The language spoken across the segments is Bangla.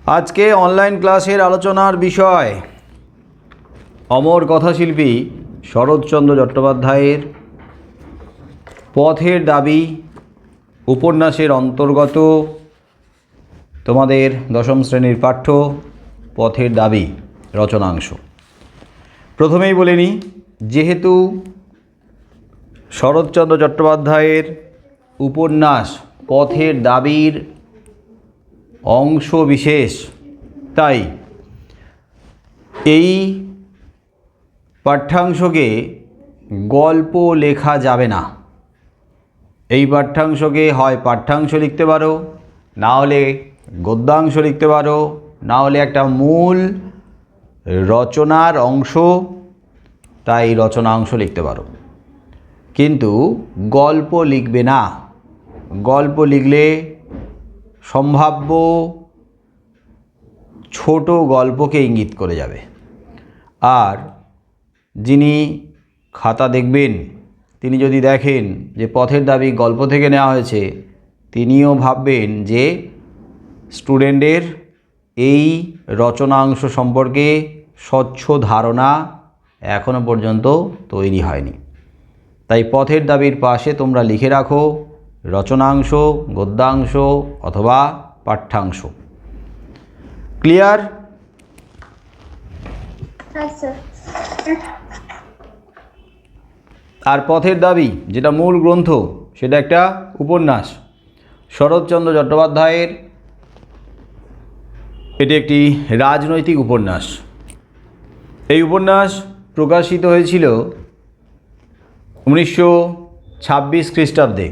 আজকে অনলাইন ক্লাসের আলোচনার বিষয় অমর কথাশিল্পী শরৎচন্দ্র চট্টোপাধ্যায়ের পথের দাবি উপন্যাসের অন্তর্গত তোমাদের দশম শ্রেণীর পাঠ্য পথের দাবি রচনাংশ। প্রথমেই বলে নিই, যেহেতু শরৎচন্দ্র চট্টোপাধ্যায়ের উপন্যাস পথের দাবির অংশ বিশেষ, তাই এই পাঠ্যাংশকে গল্প লেখা যাবে না। এই পাঠ্যাংশকে হয় পাঠ্যাংশ লিখতে পারো, না হলে গদ্যাংশ লিখতে পারো, না হলে একটা মূল রচনার অংশ, তাই রচনাংশ লিখতে পারো, কিন্তু গল্প লিখবে না। গল্প লিখলে সম্ভাব্য ছোট গল্পকে ইঙ্গিত করে যাবে, আর যিনি খাতা দেখবেন তিনি যদি দেখেন যে পথের দাবি গল্প থেকে নেওয়া হয়েছে, তিনিও ভাববেন যে স্টুডেন্টের এই রচনাংশ সম্পর্কে স্বচ্ছ ধারণা এখনো পর্যন্ত তৈরি হয়নি। তাই পথের দাবির পাশে তোমরা লিখে রাখো রচনাংশ, গদ্যাংশ অথবা পাঠ্যাংশ। ক্লিয়ার? আর পথের দাবি যেটা মূল গ্রন্থ, সেটা একটা উপন্যাস শরৎচন্দ্র চট্টোপাধ্যায়ের। এটি একটি রাজনৈতিক উপন্যাস। এই উপন্যাস প্রকাশিত হয়েছিল 1926 খ্রিস্টাব্দে।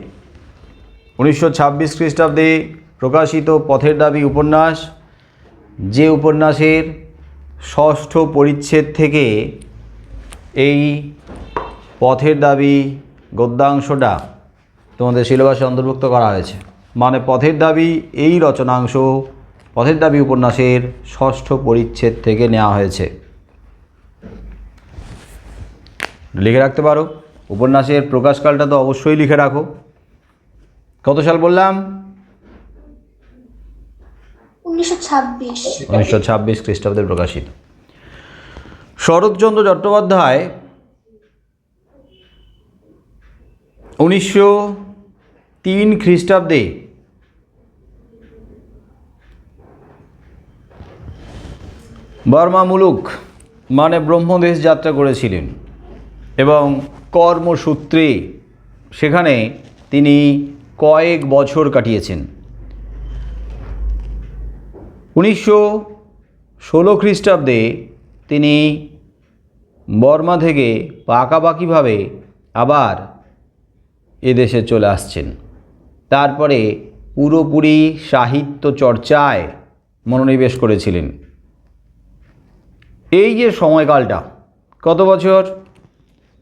1926 খ্রিস্টাব্দে প্রকাশিত পথের দাবি উপন্যাস, যে উপন্যাসের ষষ্ঠ পরিচ্ছেদ থেকে এই পথের দাবি গদ্যাংশটা তোমাদের সিলেবাসে অন্তর্ভুক্ত করা হয়েছে। মানে পথের দাবি এই রচনাংশ পথের দাবি উপন্যাসের ষষ্ঠ পরিচ্ছেদ থেকে নেওয়া হয়েছে। লিখে রাখতে পারো। উপন্যাসের প্রকাশকালটা তো অবশ্যই লিখে রাখো। কত সাল বললাম? 1926 খ্রিস্টাব্দে প্রকাশিত। শরৎচন্দ্র চট্টোপাধ্যায় 1903 খ্রিস্টাব্দে বর্মা মুলুক মানে ব্রহ্মদেশ যাত্রা করেছিলেন এবং কর্মসূত্রে সেখানে তিনি কয়েক বছর কাটিয়েছেন। 1916 খ্রিস্টাব্দে তিনি বর্মা থেকে পাকাপাকিভাবে আবার এদেশে চলে আসছেন। তারপরে পুরোপুরি সাহিত্য চর্চায় মনোনিবেশ করেছিলেন। এই যে সময়কালটা কত বছর,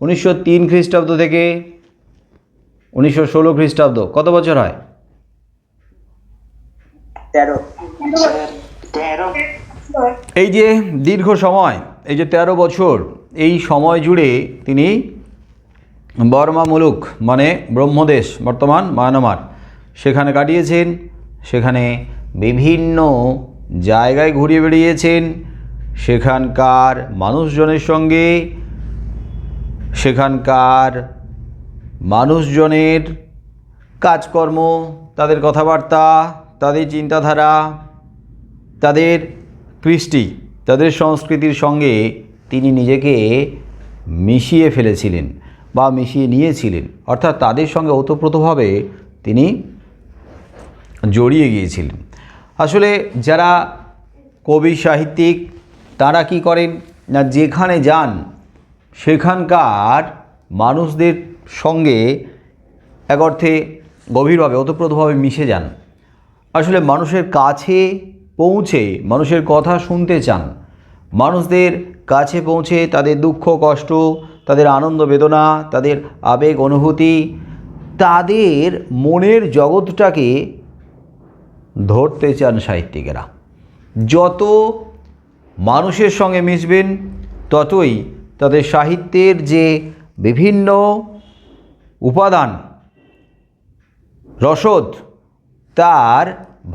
1903 খ্রিস্টাব্দ থেকে 1916 খ্রিস্টাব্দ, কত বছর হয়? 13। এই যে দীর্ঘ সময়, এই যে 13 বছর, এই সময় জুড়ে তিনি বর্মা মুলুক মানে ব্রহ্মদেশ, বর্তমান মায়ানমার, সেখানে কাটিয়েছেন। সেখানে বিভিন্ন জায়গায় ঘুরিয়ে বেড়িয়েছেন। সেখানকার মানুষজনের সঙ্গে, সেখানকার মানুষজনের কাজকর্ম, তাদের কথাবার্তা, তাদের চিন্তাধারা, তাদের কৃষ্টি, তাদের সংস্কৃতির সঙ্গে তিনি নিজেকে মিশিয়ে ফেলেছিলেন বা মিশিয়ে নিয়েছিলেন, অর্থাৎ তাদের সঙ্গে ওতপ্রোতভাবে তিনি জড়িয়ে গিয়েছিলেন। আসলে যারা কবি সাহিত্যিক তারা কি করেন না, যেখানে যান সেখানকার মানুষদের সঙ্গে এক অর্থে গভীরভাবে ওতপ্রোতভাবে মিশে যান। আসলে মানুষের কাছে পৌঁছে মানুষের কথা শুনতে চান। মানুষদের কাছে পৌঁছে তাদের দুঃখ কষ্ট, তাদের আনন্দ বেদনা, তাদের আবেগ অনুভূতি, তাদের মনের জগৎটাকে ধরতে চান সাহিত্যিকেরা। যত মানুষের সঙ্গে মিশবেন ততই তাদের সাহিত্যের যে বিভিন্ন উপাদান রসদ, তার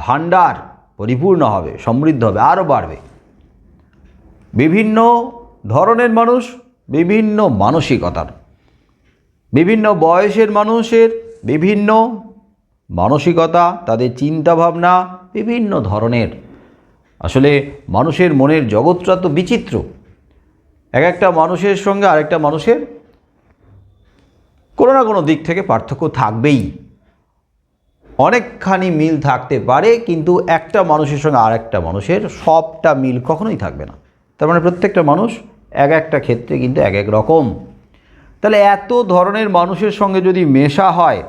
ভাণ্ডার পরিপূর্ণ হবে, সমৃদ্ধ হবে, আরও বাড়বে। বিভিন্ন ধরনের মানুষ, বিভিন্ন মানসিকতার, বিভিন্ন বয়সের মানুষের বিভিন্ন মানসিকতা, তাদের চিন্তাভাবনা বিভিন্ন ধরনের। আসলে মানুষের মনের জগৎটা তো বিচিত্র। এক একটা মানুষের সঙ্গে আরেকটা মানুষের কোনো না কোনো দিক থেকে পার্থক্য থাকবেই। অনেকখানি মিল থাকতে পারে, কিন্তু একটা মানুষের সঙ্গে আরেকটা মানুষের সবটা মিল কখনোই থাকবে না। তার মানে প্রত্যেকটা মানুষ এক একটা ক্ষেত্রে কিন্তু এক এক রকম। তাহলে এত ধরনের মানুষের সঙ্গে যদি মেশা হয়,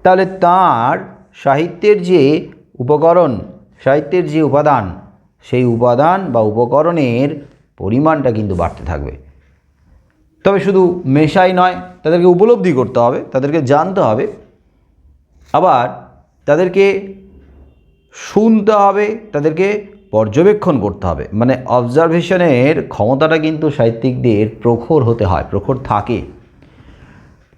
তাহলে তার সাহিত্যের যে উপকরণ, সাহিত্যের যে উপাদান, সেই উপাদান বা উপকরণের পরিমাণটা কিন্তু বাড়তে থাকবে। তবে শুধু মেশাই নয়, তাদেরকে উপলব্ধি করতে হবে, তাদেরকে জানতে হবে, আবার তাদেরকে শুনতে হবে, তাদেরকে পর্যবেক্ষণ করতে হবে। মানে অবজারভেশনের ক্ষমতাটা কিন্তু সাহিত্যিকদের প্রখর হতে হয়, প্রখর থাকে।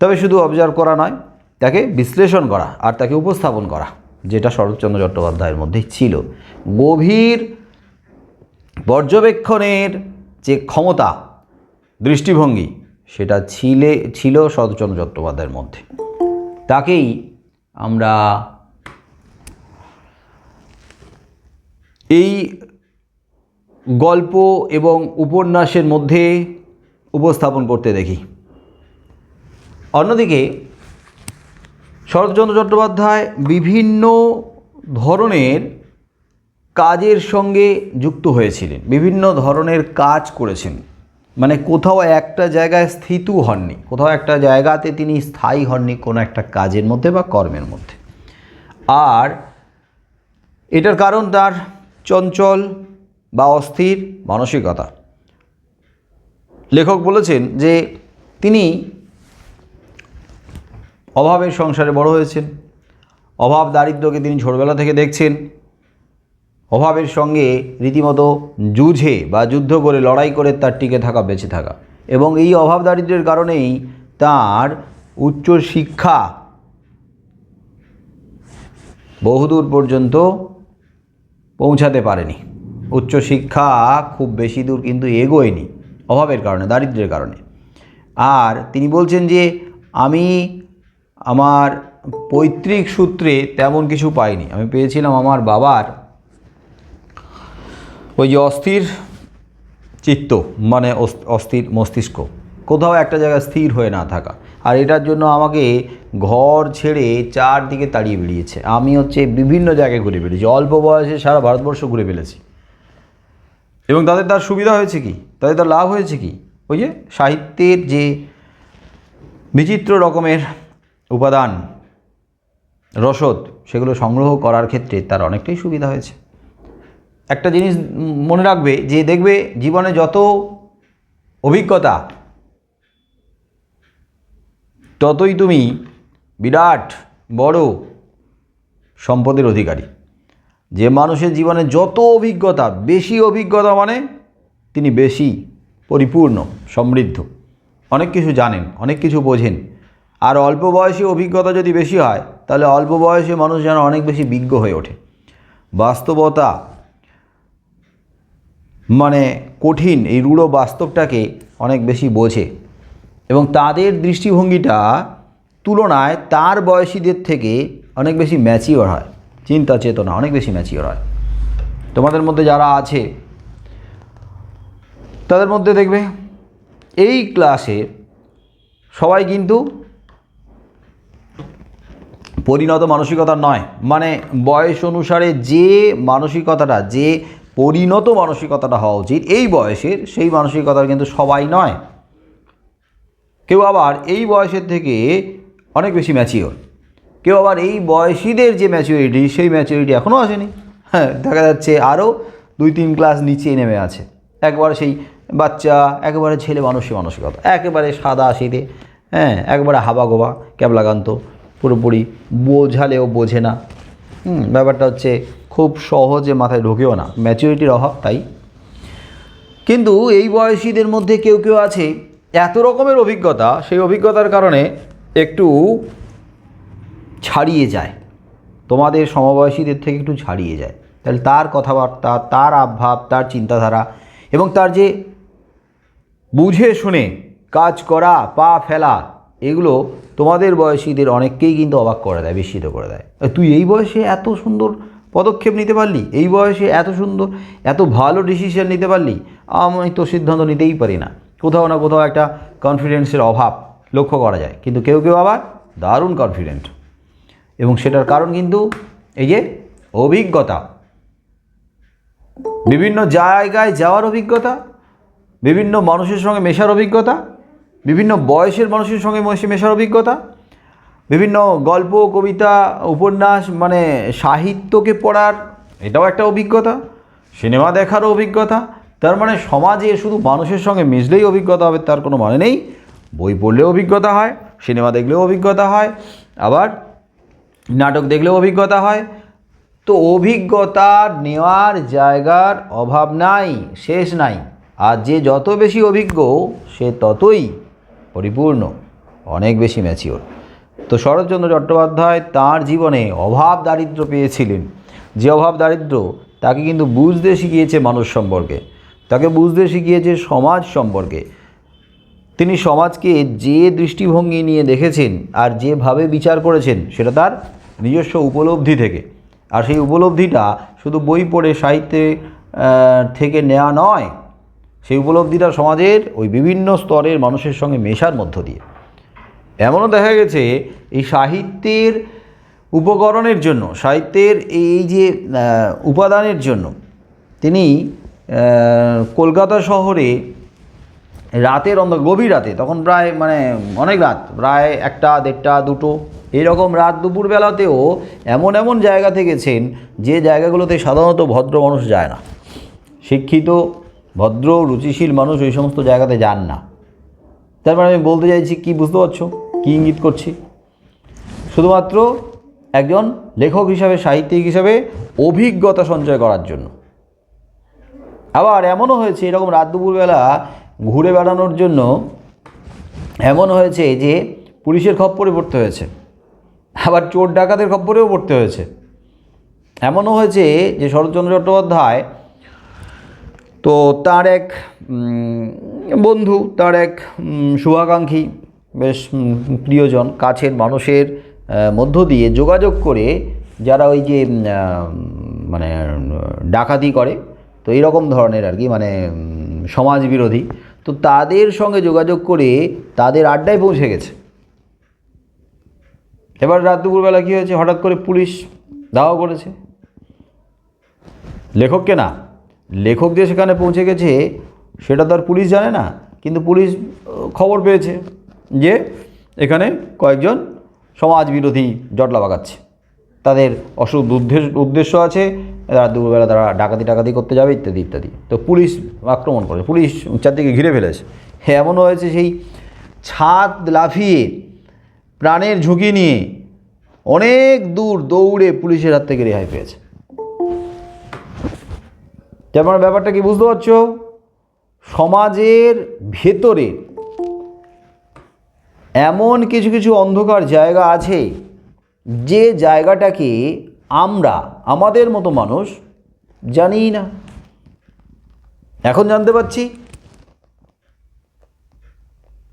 তবে শুধু অবজার্ভ করা নয়, তাকে বিশ্লেষণ করা আর তাকে উপস্থাপন করা, যেটা শরৎচন্দ্র চট্টোপাধ্যায়ের মধ্যেই ছিল। গভীর পর্যবেক্ষণের যে ক্ষমতা, দৃষ্টিভঙ্গি, সেটা ছিল শরৎচন্দ্র চট্টোপাধ্যায়ের মধ্যে। তাকেই আমরা এই গল্প এবং উপন্যাসের মধ্যে উপস্থাপন করতে দেখি। অন্যদিকে শরৎচন্দ্র চট্টোপাধ্যায় বিভিন্ন ধরনের কাজের সঙ্গে যুক্ত হয়েছিলেন, বিভিন্ন ধরনের কাজ করেছেন। মানে কোথাও একটা জায়গায় স্থিত হননি, কোথাও একটা জায়গাতে তিনি স্থায়ী হননি কোনো একটা কাজের মধ্যে বা কর্মের মধ্যে। আর এটার কারণ তার চঞ্চল বা অস্থির মানসিকতা। লেখক বলেছেন যে তিনি অভাবের সংসারে বড় হয়েছেন, অভাব দারিদ্র্যকে তিনি ছোটবেলা থেকে দেখছেন, অভাবের সঙ্গে রীতিমতো যুঝে বা যুদ্ধ করে, লড়াই করে তার টিকে থাকা, বেঁচে থাকা। এবং এই অভাব দারিদ্র্যের কারণেই তার উচ্চ শিক্ষা বহুদূর পর্যন্ত পৌঁছাতে পারেনি। উচ্চশিক্ষা খুব বেশি দূর কিন্তু এগোয়নি অভাবের কারণে, দারিদ্র্যের কারণে। আর তিনি বলছেন যে আমি আমার পৈতৃক সূত্রে তেমন কিছু পাইনি, আমি পেয়েছিলাম আমার বাবার ওই যে অস্থির চিত্ত, মানে অস্থির মস্তিষ্ক, কোথাও একটা জায়গায় স্থির হয়ে না থাকা। আর এটার জন্য আমাকে ঘর ছেড়ে চারদিকে তাড়িয়ে বেরিয়েছে। আমি বিভিন্ন জায়গায় ঘুরে বেরিয়েছি, অল্প বয়সে সারা ভারতবর্ষ ঘুরে ফেলেছি। এবং তার সুবিধা হয়েছে কি, তার লাভ হয়েছে কি, ওই যে সাহিত্যের যে বিচিত্র রকমের উপাদান, রসদ, সেগুলো সংগ্রহ করার ক্ষেত্রে তার অনেকটাই সুবিধা হয়েছে। একটা জিনিস মনে রাখবে যে দেখবে জীবনে যত অভিজ্ঞতা, ততই তুমি বিরাট বড় সম্পদের অধিকারী। যে মানুষের জীবনে যত অভিজ্ঞতা, বেশি অভিজ্ঞতা মানে তিনি বেশি পরিপূর্ণ, সমৃদ্ধ, অনেক কিছু জানেন, অনেক কিছু বোঝেন। আর অল্প বয়সী অভিজ্ঞতা যদি বেশি হয়, তাহলে অল্প বয়সী মানুষ যেন অনেক বেশি বিজ্ঞ হয়ে ওঠে। বাস্তবতা মানে কঠিন, এই রূঢ় বাস্তবটাকে অনেক বেশি বোঝে এবং তাদের দৃষ্টিভঙ্গিটা তুলনায় তার বয়সীদের থেকে অনেক বেশি ম্যাচিওর হয়, চিন্তা চেতনা অনেক বেশি ম্যাচিওর হয়। তোমাদের মধ্যে যারা আছে তাদের মধ্যে দেখবে এই ক্লাসে সবাই কিন্তু পরিণত মানসিকতার নয়। মানে বয়স অনুসারে যে মানসিকতাটা, যে পরিণত মানসিকতাটা হওয়া উচিত এই বয়সের, সেই মানসিকতার কিন্তু সবাই নয়। কেউ আবার এই বয়সের থেকে অনেক বেশি ম্যাচিওর, কেউ আবার এই বয়সীদের যে ম্যাচিউরিটি, সেই ম্যাচিউরিটি এখনও আসেনি। হ্যাঁ, দেখা যাচ্ছে আরও 2-3 ক্লাস নিচে নেমে আছে। একবারে সেই বাচ্চা, একেবারে ছেলে মানুষের মানসিকতা, একেবারে সাদা সিধে, হ্যাঁ, একবারে হাবাগোবা, ক্যাবলাকান্ত, পুরোপুরি বোঝালেও বোঝে না। ব্যাপারটা হচ্ছে খুব সহজে মাথায় ঢোকেও না, ম্যাচুরিটির অভাব। তাই কিন্তু এই বয়সীদের মধ্যে কেউ কেউ আছে এত রকমের অভিজ্ঞতা, সেই অভিজ্ঞতার কারণে একটু ছাড়িয়ে যায়। তোমাদের সমবয়সীদের থেকে একটু ছাড়িয়ে যায়। তাহলে তার কথাবার্তা, তার আবভাব, তার চিন্তাধারা এবং তার যে বুঝে শুনে কাজ করা, পা ফেলা, এগুলো তোমাদের বয়সীদের অনেককেই কিন্তু অবাক করে দেয়, বিস্মিত করে দেয়। তুই এই বয়সে এত সুন্দর পদক্ষেপ নিতে পারলি, এই বয়সে এত সুন্দর, এত ভালো ডিসিশন নিতে পারলি, আমি তো সিদ্ধান্ত নিতেই পারি না। কোথাও না কোথাও একটা কনফিডেন্সের অভাব লক্ষ্য করা যায়। কিন্তু কেউ কেউ আবার দারুণ কনফিডেন্ট, এবং সেটার কারণ কিন্তু এই যে অভিজ্ঞতা, বিভিন্ন জায়গায় যাওয়ার অভিজ্ঞতা, বিভিন্ন মানুষের সঙ্গে মেশার অভিজ্ঞতা, বিভিন্ন বয়সের মানুষের সঙ্গে মেশার অভিজ্ঞতা, বিভিন্ন গল্প, কবিতা, উপন্যাস মানে সাহিত্যকে পড়ার এটাও একটা অভিজ্ঞতা, সিনেমা দেখারও অভিজ্ঞতা। তার মানে সমাজে শুধু মানুষের সঙ্গে মিশলেই অভিজ্ঞতা হবে তার কোনো মানে নেই। বই পড়লেও অভিজ্ঞতা হয়, সিনেমা দেখলেও অভিজ্ঞতা হয়, আবার নাটক দেখলেও অভিজ্ঞতা হয়। তো অভিজ্ঞতা নেওয়ার জায়গার অভাব নাই, শেষ নাই। আর যে যত বেশি অভিজ্ঞ সে ততই পরিপূর্ণ, অনেক বেশি ম্যাচিওর। তো শরৎচন্দ্র চট্টোপাধ্যায় তাঁর জীবনে অভাব দারিদ্র পেয়েছিলেন। যে অভাব দারিদ্র তাকে কিন্তু বুঝতে শিখিয়েছে মানুষ সম্পর্কে, তাকে বুঝতে শিখিয়েছে সমাজ সম্পর্কে। তিনি সমাজকে যে দৃষ্টিভঙ্গি নিয়ে দেখেছেন আর যেভাবে বিচার করেছেন সেটা তার নিজস্ব উপলব্ধি থেকে। আর সেই উপলব্ধিটা শুধু বই পড়ে সাহিত্যে থেকে নেওয়া নয়, সেই উপলব্ধিটা সমাজের ওই বিভিন্ন স্তরের মানুষের সঙ্গে মেশার মধ্য দিয়ে। এমনও দেখা গেছে এই সাহিত্যের উপকরণের জন্য, সাহিত্যের এই যে উপাদানের জন্য তিনি কলকাতা শহরে রাতের গভীর রাতে, তখন প্রায় অনেক রাত, প্রায় 1টা, 1:30, 2টো এরকম রাত দুপুরবেলাতেও এমন এমন জায়গাতে গেছেন যে জায়গাগুলোতে সাধারণত ভদ্র মানুষ যায় না। শিক্ষিত, ভদ্র, রুচিশীল মানুষ ওই সমস্ত জায়গাতে যান না। তার মানে আমি বলতে চাইছি, কি বুঝতে পারছো কী ইঙ্গিত করছি? শুধুমাত্র একজন লেখক হিসাবে, সাহিত্যিক হিসাবে অভিজ্ঞতা সঞ্চয় করার জন্য। আবার এমনও হয়েছে এরকম রাত দুপুরবেলা ঘুরে বেড়ানোর জন্য, এমন হয়েছে যে পুলিশের খপ্পরে পড়তে হয়েছে, আবার চোর ডাকাতের খপ্পরেও পড়তে হয়েছে। এমনও হয়েছে যে শরৎচন্দ্র চট্টোপাধ্যায় তো তার এক বন্ধু, তার এক শুভাকাঙ্ক্ষী, বেশ প্রিয়জন, কাছের মানুষের মধ্য দিয়ে যোগাযোগ করে, যারা ওই যে ডাকাতি করে, তো এইরকম ধরনের আর কি, সমাজ বিরোধী, তো তাদের সঙ্গে যোগাযোগ করে তাদের আড্ডায় পৌঁছে গেছে। এবার রাত দুপুরবেলা কী হয়েছে, হঠাৎ করে পুলিশ ধাওয়া করেছে লেখককে। না, লেখক যে সেখানে পৌঁছে গেছে সেটা তো আর পুলিশ জানে না, কিন্তু পুলিশ খবর পেয়েছে যে এখানে কয়েকজন সমাজ বিরোধী জটলা বাগাচ্ছে, তাদের অসৎ উদ্দেশ্য আছে, রাত দুপুরবেলা তারা ডাকাতি করতে যাবে ইত্যাদি ইত্যাদি। তো পুলিশ আক্রমণ করে, পুলিশ চারদিকে ঘিরে ফেলেছে। এমনও হয়েছে সেই ছাদ লাফিয়ে প্রাণের ঝুঁকি নিয়ে অনেক দূর দৌড়ে পুলিশের হাত থেকে রেহাই পেয়েছে। যেমন ব্যাপারটা কি বুঝতে পারছো? সমাজের ভেতরে এমন কিছু কিছু অন্ধকার জায়গা আছে যে জায়গাটাকে আমরা, আমাদের মতো মানুষ জানিই না। এখন জানতে পারছি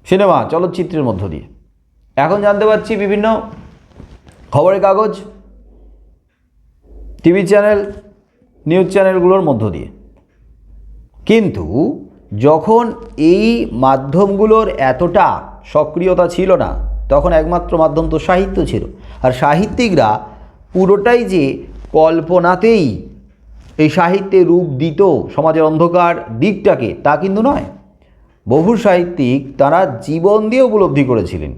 সিনেমা, চলচ্চিত্রের মধ্য দিয়ে, এখন জানতে পারছি বিভিন্ন খবরের কাগজ, টিভি চ্যানেল, নিউজ চ্যানেলগুলোর মধ্য দিয়ে। কিন্তু যখন এই মাধ্যমগুলোর এতটা সক্রিয়তা ছিল না, তখন একমাত্র মাধ্যম তো সাহিত্য ছিল। আর সাহিত্যিকরা পুরোটাই যে কল্পনাতেই এই সাহিত্যে রূপ দিত সমাজের অন্ধকার দিকটাকে, তা কিন্তু নয়। বহু সাহিত্যিক তারা জীবন দিয়ে উপলব্ধি করেছিলেন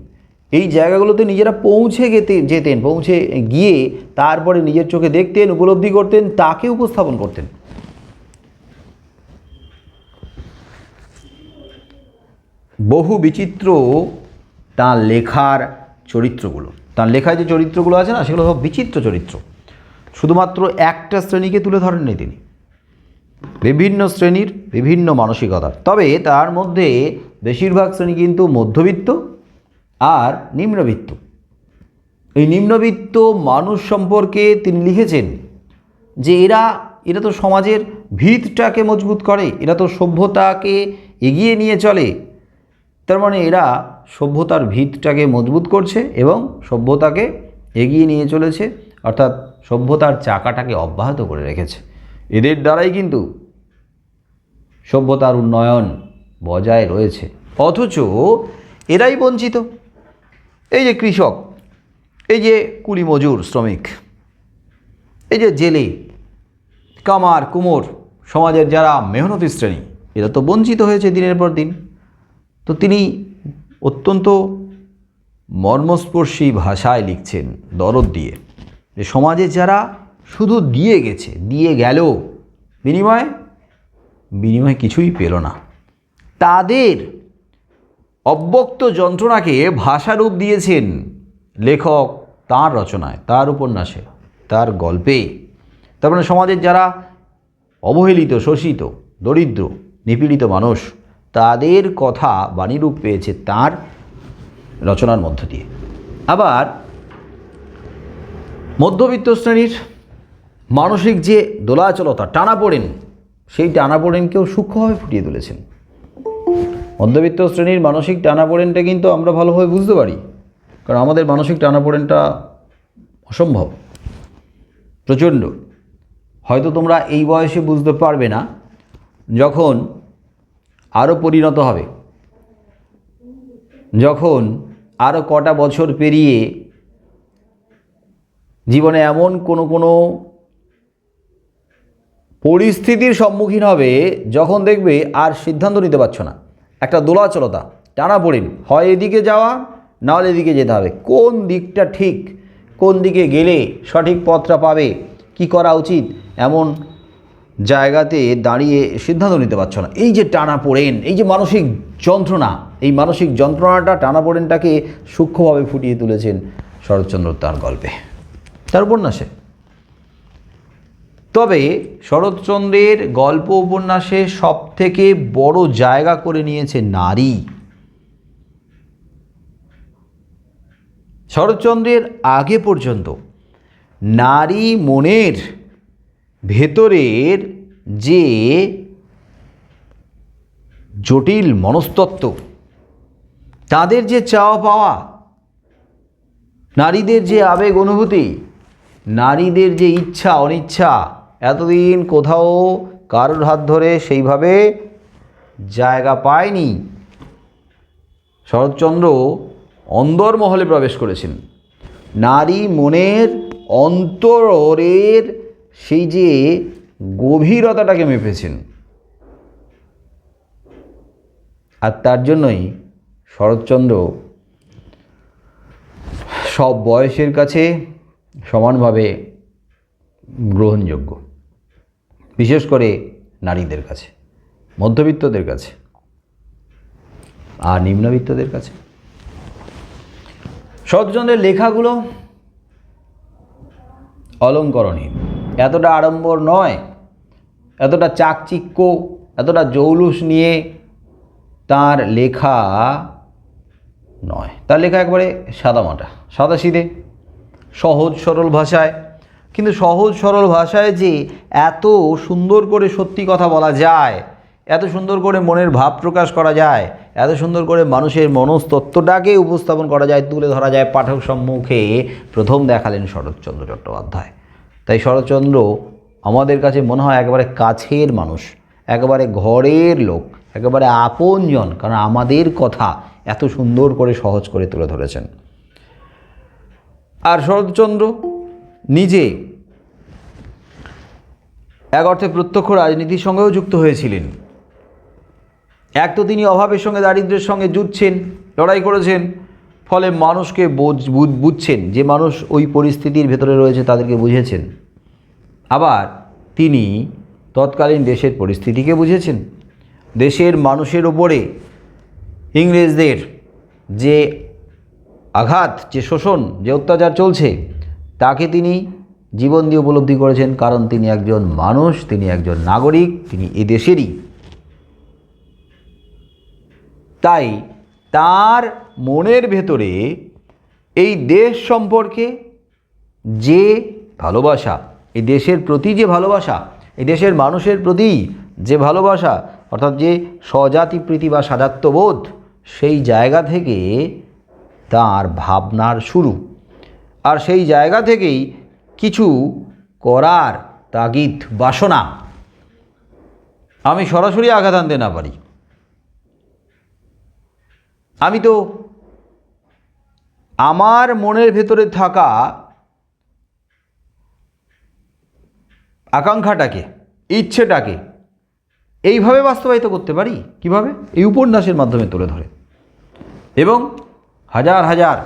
এই জায়গাগুলোতে, নিজেরা পৌঁছে যেতেন, পৌঁছে গিয়ে তারপরে নিজের চোখে দেখতেন, উপলব্ধি করতেন, তাকে উপস্থাপন করতেন। বহু বিচিত্র তাঁর লেখার চরিত্রগুলো, তাঁর লেখায় যে চরিত্রগুলো আছে না, সেগুলো সব বিচিত্র চরিত্র। শুধুমাত্র একটা শ্রেণীকে তুলে ধরেননি তিনি, বিভিন্ন শ্রেণীর, বিভিন্ন মানসিকতার। তবে তার মধ্যে বেশিরভাগ শ্রেণী কিন্তু মধ্যবিত্ত আর নিম্নবিত্ত, এই নিম্নবিত্ত মানুষ সম্পর্কে তিনি লিখেছেন যে এরা তো সমাজের ভিতটাকে মজবুত করে, এরা তো সভ্যতাকে এগিয়ে নিয়ে চলে। তার মানে এরা সভ্যতার ভিতটাকে মজবুত করছে এবং সভ্যতাকে এগিয়ে নিয়ে চলেছে, অর্থাৎ সভ্যতার চাকাটাকে অব্যাহত করে রেখেছে। এদের দ্বারাই কিন্তু সভ্যতার উন্নয়ন বজায় রয়েছে। অথচ এরাই বঞ্চিত। এই যে কৃষক, এই যে কুলি মজুর শ্রমিক, এই যে জেলে, কামার কুমোর, সমাজের যারা মেহনতি শ্রেণী, এরা তো বঞ্চিত হয়েছে দিনের পর দিন। তো তিনি অত্যন্ত মর্মস্পর্শী ভাষায় লিখছেন, দরদ দিয়ে, যে সমাজে যারা শুধু দিয়ে গেছে, দিয়ে গেল, বিনিময়ে কিছুই পেল না, তাদের অব্যক্ত যন্ত্রণাকে ভাষারূপ দিয়েছেন লেখক তার রচনায়, তার উপন্যাসে, তার গল্পে। তার মানে সমাজের যারা অবহেলিত, শোষিত, দরিদ্র, নিপীড়িত মানুষ, তাদের কথা বাণীরূপ পেয়েছে তার রচনার মধ্য দিয়ে। আবার মধ্যবিত্ত শ্রেণীর মানসিক যে দোলাচলতা, টানাপোড়েন, সেই টানাপোড়েনকেও সূক্ষ্মভাবে ফুটিয়ে তুলেছেন। মধ্যবিত্ত শ্রেণীর মানসিক টানাপোড়েনটা কিন্তু আমরা ভালোভাবে বুঝতে পারি, কারণ আমাদের মানসিক টানাপোড়েনটা অসম্ভব, প্রচণ্ড। হয়তো তোমরা এই বয়সে বুঝতে পারবে না, যখন আরও পরিণত হবে, যখন আরও কটা বছর পেরিয়ে জীবনে এমন কোনো পরিস্থিতির সম্মুখীন হবে, যখন দেখবে আর সিদ্ধান্ত নিতে পারছো না, একটা দোলাচলতা, টানাপোড়েন, হয় এদিকে যাওয়া, নাহলে এদিকে যেতে হবে, কোন দিকটা ঠিক, কোন দিকে গেলে সঠিক পথটা পাবে, কি করা উচিত, এমন জায়গাতে দাঁড়িয়ে সিদ্ধান্ত নিতে পারছো না। এই যে টানাপোড়েন, এই যে মানসিক যন্ত্রণা, এই মানসিক যন্ত্রণাটা, টানাপোড়েনটাকে সূক্ষ্মভাবে ফুটিয়ে তুলেছেন শরৎচন্দ্র তার গল্পে, তার উপন্যাসে। তবে শরৎচন্দ্রের গল্প উপন্যাসে সবথেকে বড় জায়গা করে নিয়েছে নারী। শরৎচন্দ্রের আগে পর্যন্ত নারী মনের ভেতরের যে জটিল মনস্তত্ত্ব, তাদের যে চাওয়া পাওয়া, নারীদের যে আবেগ অনুভূতি, নারীদের যে ইচ্ছা অনিচ্ছা, এতদিন কোথাও কারোর হাত ধরে সেইভাবে জায়গা পায়নি। শরৎচন্দ্র অন্দরমহলে প্রবেশ করেছেন, নারী মনের অন্তরের সেই যে গভীরতাটাকে মেপেছেন। আর তার জন্যই শরৎচন্দ্র সব বয়সের কাছে সমানভাবে গ্রহণযোগ্য, বিশেষ করে নারীদের কাছে, মধ্যবিত্তদের কাছে আর নিম্নবিত্তদের কাছে। শরৎচন্দ্রের লেখাগুলো অলঙ্করণহীন, এতটা আড়ম্বর নয়, এতটা চাকচিক্য, এতটা জৌলুস নিয়ে তার লেখা নয়। তার লেখা একবারে সাদামাটা, সাদাসিধে, সহজ সরল ভাষায়। কিন্তু সহজ সরল ভাষায় যে এত সুন্দর করে সত্যি কথা বলা যায়, এত সুন্দর করে মনের ভাব প্রকাশ করা যায়, এত সুন্দর করে মানুষের মনস্তত্ত্বটাকে উপস্থাপন করা যায়, তুলে ধরা যায় পাঠক সম্মুখে, প্রথম দেখালেন শরৎচন্দ্র চট্টোপাধ্যায়। তাই শরৎচন্দ্র আমাদের কাছে মনে হয় একেবারে কাছের মানুষ, একেবারে ঘরের লোক, একেবারে আপনজন, কারণ আমাদের কথা এত সুন্দর করে সহজ করে তুলে ধরেছেন। আর শরৎচন্দ্র নিজে এক অর্থে প্রত্যক্ষ রাজনীতির সঙ্গেও যুক্ত হয়েছিলেন। এক তো তিনি অভাবের সঙ্গে, দারিদ্র্যের সঙ্গে যুদ্ধছেন, লড়াই করেছেন, ফলে মানুষকে বুঝছেন, যে মানুষ ওই পরিস্থিতির ভেতরে রয়েছে তাদেরকে বুঝেছেন। আবার তিনি তৎকালীন দেশের পরিস্থিতিকে বুঝেছেন, দেশের মানুষের ওপরে ইংরেজদের যে আঘাত, যে শোষণ, যে অত্যাচার চলছে, তাকে তিনি জীবন দিয়ে উপলব্ধি করেছেন, কারণ তিনি একজন মানুষ, তিনি একজন নাগরিক, তিনি এ দেশেরই। তাই তার মনের ভেতরে এই দেশ সম্পর্কে যে ভালোবাসা, এই দেশের প্রতি যে ভালোবাসা, এই দেশের মানুষের প্রতি যে ভালোবাসা, অর্থাৎ যে স্বজাতিপ্রীতি বা স্বাজাত্যবোধ, সেই জায়গা থেকে তার ভাবনার শুরু। আর সেই জায়গা থেকেই কিছু করার তাগিদ, বাসনা আমি সরাসরি আঘাত আনতে না পারি। আমি তো আমার মনের ভেতরে থাকা আকাঙ্ক্ষাটাকে, ইচ্ছেটাকে এইভাবে বাস্তবায়িত করতে পারি। কিভাবে? এই উপন্যাসের মাধ্যমে তুলে ধরে, এবং হাজার হাজার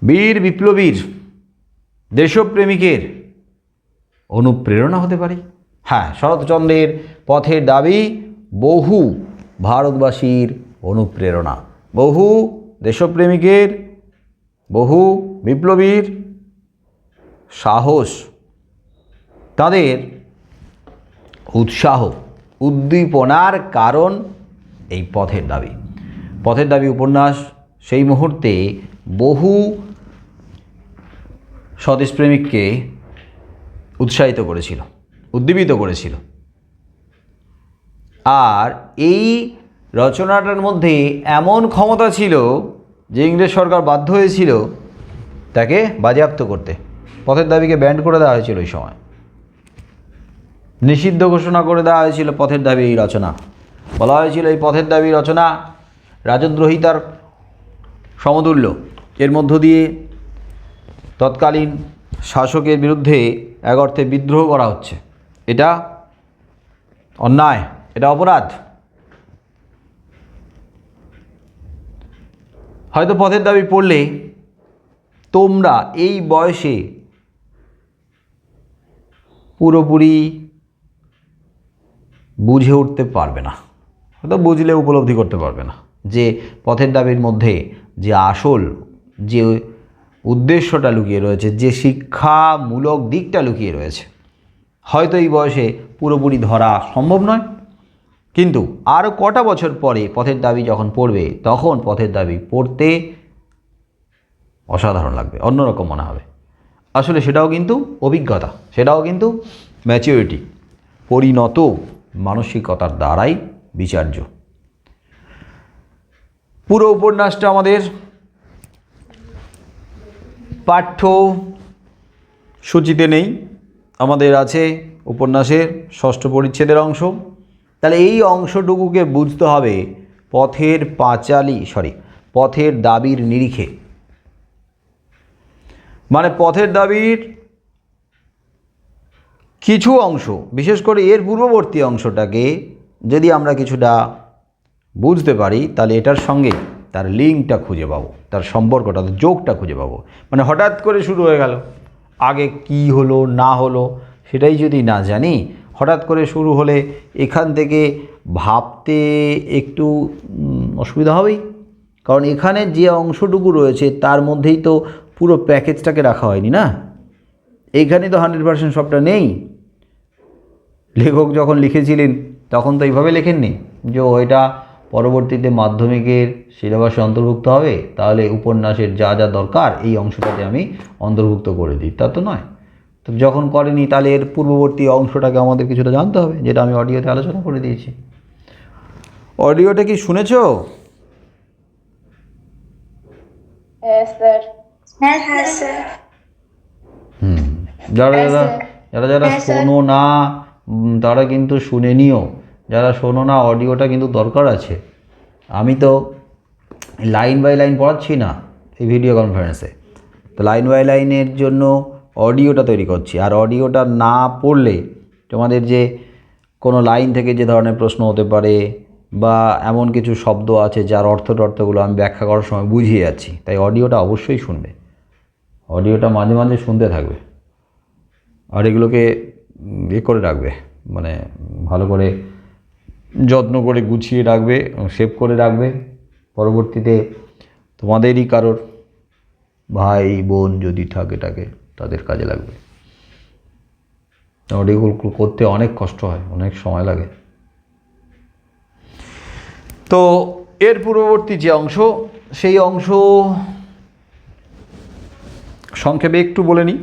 বীর বিপ্লবীর, দেশপ্রেমিকের অনুপ্রেরণা হতে পারি। হ্যাঁ, শরৎচন্দ্রের পথের দাবি বহু ভারতবাসীর অনুপ্রেরণা, বহু দেশপ্রেমিকের, বহু বিপ্লবীর সাহস, তাদের উৎসাহ, উদ্দীপনার কারণ এই পথের দাবি। পথের দাবি উপন্যাস সেই মুহূর্তে বহু স্বদেশপ্রেমিককে উৎসাহিত করেছিল, উদ্দীপিত করেছিল। আর এই রচনাটার মধ্যে এমন ক্ষমতা ছিল যে ইংরেজ সরকার বাধ্য হয়েছিল তাকে বাজেয়াপ্ত করতে। পথের দাবিকে ব্যান্ড করে দেওয়া হয়েছিল ওই সময়, নিষিদ্ধ ঘোষণা করে দেওয়া হয়েছিল পথের দাবি এই রচনা। বলা হয়েছিল এই পথের দাবি রচনা রাজদ্রোহিতার সমতুল্য, এর মধ্য দিয়ে তৎকালীন শাসকের বিরুদ্ধে এক অর্থে বিদ্রোহ করা হচ্ছে, এটা অন্যায়, এটা অপরাধ। হয়তো পথের দাবি পড়লে তোমরা এই বয়সে পুরোপুরি বুঝে উঠতে পারবে না, হয়তো বুঝলে উপলব্ধি করতে পারবে না যে পথের দাবির মধ্যে যে আসল যে উদ্দেশ্যটা লুকিয়ে রয়েছে, যে শিক্ষামূলক দিকটা লুকিয়ে রয়েছে, হয়তো এই বয়সে পুরোপুরি ধরা সম্ভব নয়। কিন্তু আরও কটা বছর পরে পথের দাবি যখন পড়বে, তখন পথের দাবি পড়তে অসাধারণ লাগবে, অন্যরকম মনে হবে। আসলে সেটাও কিন্তু অভিজ্ঞতা, সেটাও কিন্তু ম্যাচিউরিটি, পরিণত মানসিকতার দ্বারাই বিচার্য। পুরো উপন্যাসটা আমাদের পাঠ্য সূচিতে নেই, আমাদের আছে উপন্যাসের ষষ্ঠ পরিচ্ছেদের অংশ। তাহলে এই অংশটুকুকে বুঝতে হবে পথের দাবির নিরিখে। মানে পথের দাবির কিছু অংশ, বিশেষ করে এর পূর্ববর্তী অংশটাকে যদি আমরা কিছুটা বুঝতে পারি, তাহলে এটার সঙ্গে তার লিঙ্কটা খুঁজে পাবো, তার সম্পর্কটা, তার যোগটা খুঁজে পাবো। মানে হঠাৎ করে শুরু হয়ে গেল, আগে কি হলো না হলো সেটাই যদি না জানি, হঠাৎ করে শুরু হলে এখান থেকে ভাবতে একটু অসুবিধা হবেই। কারণ এখানে যে অংশটুকু রয়েছে তার মধ্যেই তো পুরো প্যাকেজটাকে রাখা হয়নি না, এইখানে তো 100% সবটা নেই। লেখক যখন লিখেছিলেন তখন তো এইভাবে লেখেননি যে এটা পরবর্তীতে মাধ্যমিকের সিলেবাসে অন্তর্ভুক্ত হবে, তাহলে উপন্যাসের যা যা দরকার এই অংশটাতে আমি অন্তর্ভুক্ত করে দিই, তা তো নয়। তো যখন করেনি তাহলে এর পূর্ববর্তী অংশটাকে আমাদের কিছুটা জানতে হবে, যেটা আমি অডিওতে আলোচনা করে দিয়েছি। অডিওটা কি শুনেছো? হ্যাঁ স্যার। হ্যাঁ হ্যাঁ স্যার। যারা শোনো না তারা কিন্তু শুনে নিও, যারা শোনো না অডিওটা কিন্তু দরকার আছে। আমি তো লাইন বাই লাইন পড়াচ্ছি না এই ভিডিও কনফারেন্সে, তো লাইন বাই লাইনের জন্য অডিওটা তৈরি করছি। আর অডিওটা না পড়লে তোমাদের যে কোনো লাইন থেকে যে ধরনের প্রশ্ন হতে পারে, বা এমন কিছু শব্দ আছে যার অর্থগুলো আমি ব্যাখ্যা করার সময় বুঝিয়ে যাচ্ছি, তাই অডিওটা অবশ্যই শুনবে, অডিওটা মাঝে মাঝে শুনতে থাকবে, আর এগুলোকে করে রাখবে, মানে ভালো করে যত্ন করে গুছিয়ে রাখবে, সেভ করে রাখবে। পরবর্তীতে তোমাদেরই কারোর ভাই বোন যদি থাকে তাদের কাজে লাগবে। অডিওগুলো করতে অনেক কষ্ট হয়, অনেক সময় লাগে। তো এর পূর্ববর্তী যে অংশ সেই অংশ সংক্ষেপে একটু বলে নিই।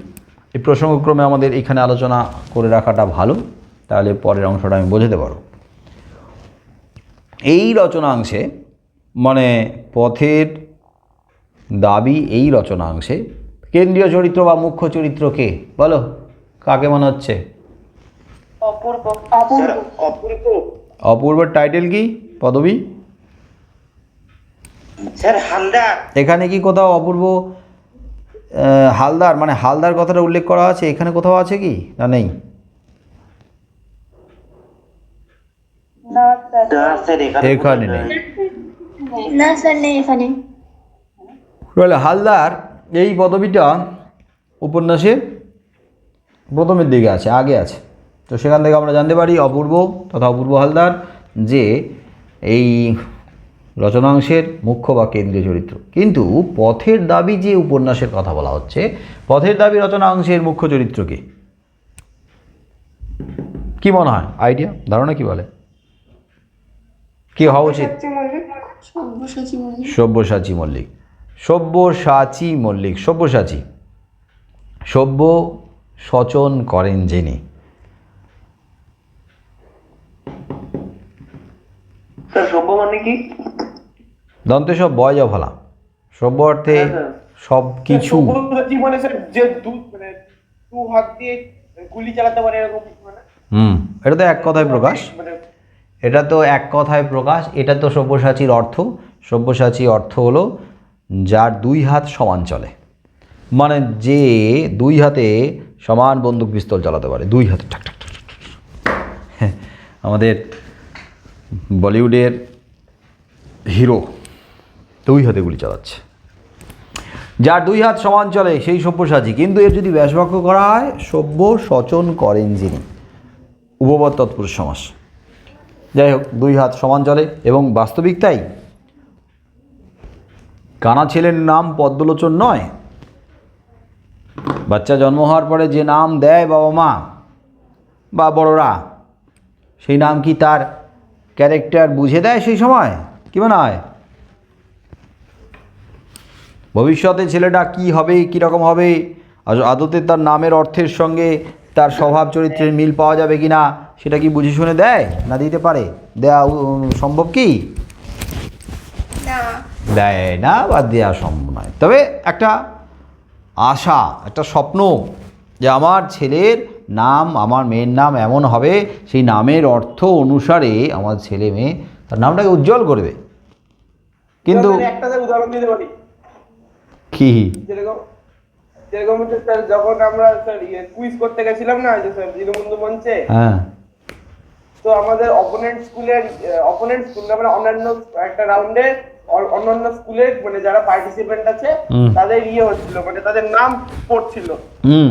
এই প্রসঙ্গক্রমে আমাদের এখানে আলোচনা করে রাখাটা ভালো, তাহলে পরের অংশটা আমি বোঝাতে পারব। এই রচনাংশে মানে পথের দাবি এই রচনাংশে কেন্দ্রীয় চরিত্র বা মুখ্য চরিত্র কে বলো? কাকে মনে হচ্ছে? অপূর্ব। অপূর্ব। অপূর্বের টাইটেল কি, পদবী? স্যার হালদার। এখানে কি কোথাও অপূর্ব হালদার মানে হালদার কথাটা উল্লেখ করা আছে এখানে কোথাও আছে কি না নেই? না স্যার। না স্যার এখানে নেই। না স্যার নেই এখানে। তাহলে হালদার এই পদবীটা উপন্যাসের প্রথমের দিকে আছে, আগে আছে। তো সেখান থেকে আমরা জানতে পারি অপূর্ব তথা অপূর্ব হালদার যে এই রচনাংশের মুখ্য বা কেন্দ্রীয় চরিত্র। কিন্তু পথের দাবি যে উপন্যাসের কথা বলা হচ্ছে, পথের দাবি রচনাংশের মুখ্য চরিত্র কে? কি মনে হয়, আইডিয়া, ধারণা কি বলে? কি হওয়া উচিত? সব্যসাচী মল্লিক। সব্যসাচী মল্লিক। সব্যসাচী, সভ্য সচন করেন যিনি। স্যার সভ্য মানে কি? দন্তে সব বয় যা ফলা, সভ্য অর্থে সব কিছু। মানে স্যার যে দু হাত দিয়ে গুলি চালাতে পারে এরকম মানে। এটা তো এক কথায় প্রকাশ, এটা তো এক কথায় প্রকাশ। এটা তো সব্যসাচীর অর্থ। সব্যসাচী অর্থ হলো যার দুই হাত সমান চলে, মানে যে দুই হাতে সমান বন্দুক পিস্তল চালাতে পারে, দুই হাতে ঠাক ঠাক ঠাক ঠাক। হ্যাঁ, আমাদের বলিউডের হিরো দুই হাতে গুলি চালাচ্ছে, যার দুই হাত সমান চলে সেই সব্যসাচী। কিন্তু এর যদি ব্যাসবাক্য করা হয়, সভ্য সচন করেন যিনি, উপপদ তৎপুরুষ সমাস। যাই হোক, দুই হাত সমান চলে এবং বাস্তবিক তাই। কানা ছেলের নাম পদ্মলোচন নয়। বাচ্চা জন্ম হওয়ার পরে যে নাম দেয় বাবা মা বা বড়রা, সেই নাম কি তার ক্যারেক্টার বুঝে দেয় সেই সময়? কি মনে হয়? ভবিষ্যতে ছেলেটা কি হবে, কীরকম হবে, আদতে তার নামের অর্থের সঙ্গে তার স্বভাব চরিত্রের মিল পাওয়া যাবে কি না, সেটা কি বুঝে শুনে দেয় না দিতে পারে? দেওয়া সম্ভব কি? দেয় না বা দেওয়া সম্ভব নয়। তবে একটা আশা, একটা স্বপ্ন যে আমার ছেলের নাম, আমার মেয়ের নাম এমন হবে, সেই নামের অর্থ অনুসারে আমার ছেলে মেয়ে তার নামটাকে উজ্জ্বল করবে। কিন্তু একটা উদাহরণ দিতে পারি কি? যেরকম স্যার যখন আমরা স্যার কুইজ করতে গেছিলাম না যে স্যার দীনবন্ধু মঞ্চে, হ্যাঁ, তো আমাদের অপোনেন্ট স্কুল মানে অন্যান্য একটা রাউন্ডে অন্যান্য স্কুলের মানে যারা পার্টিসিপেন্ট আছে তাদের হচ্ছিল, মানে তাদের নাম পড়ছিল।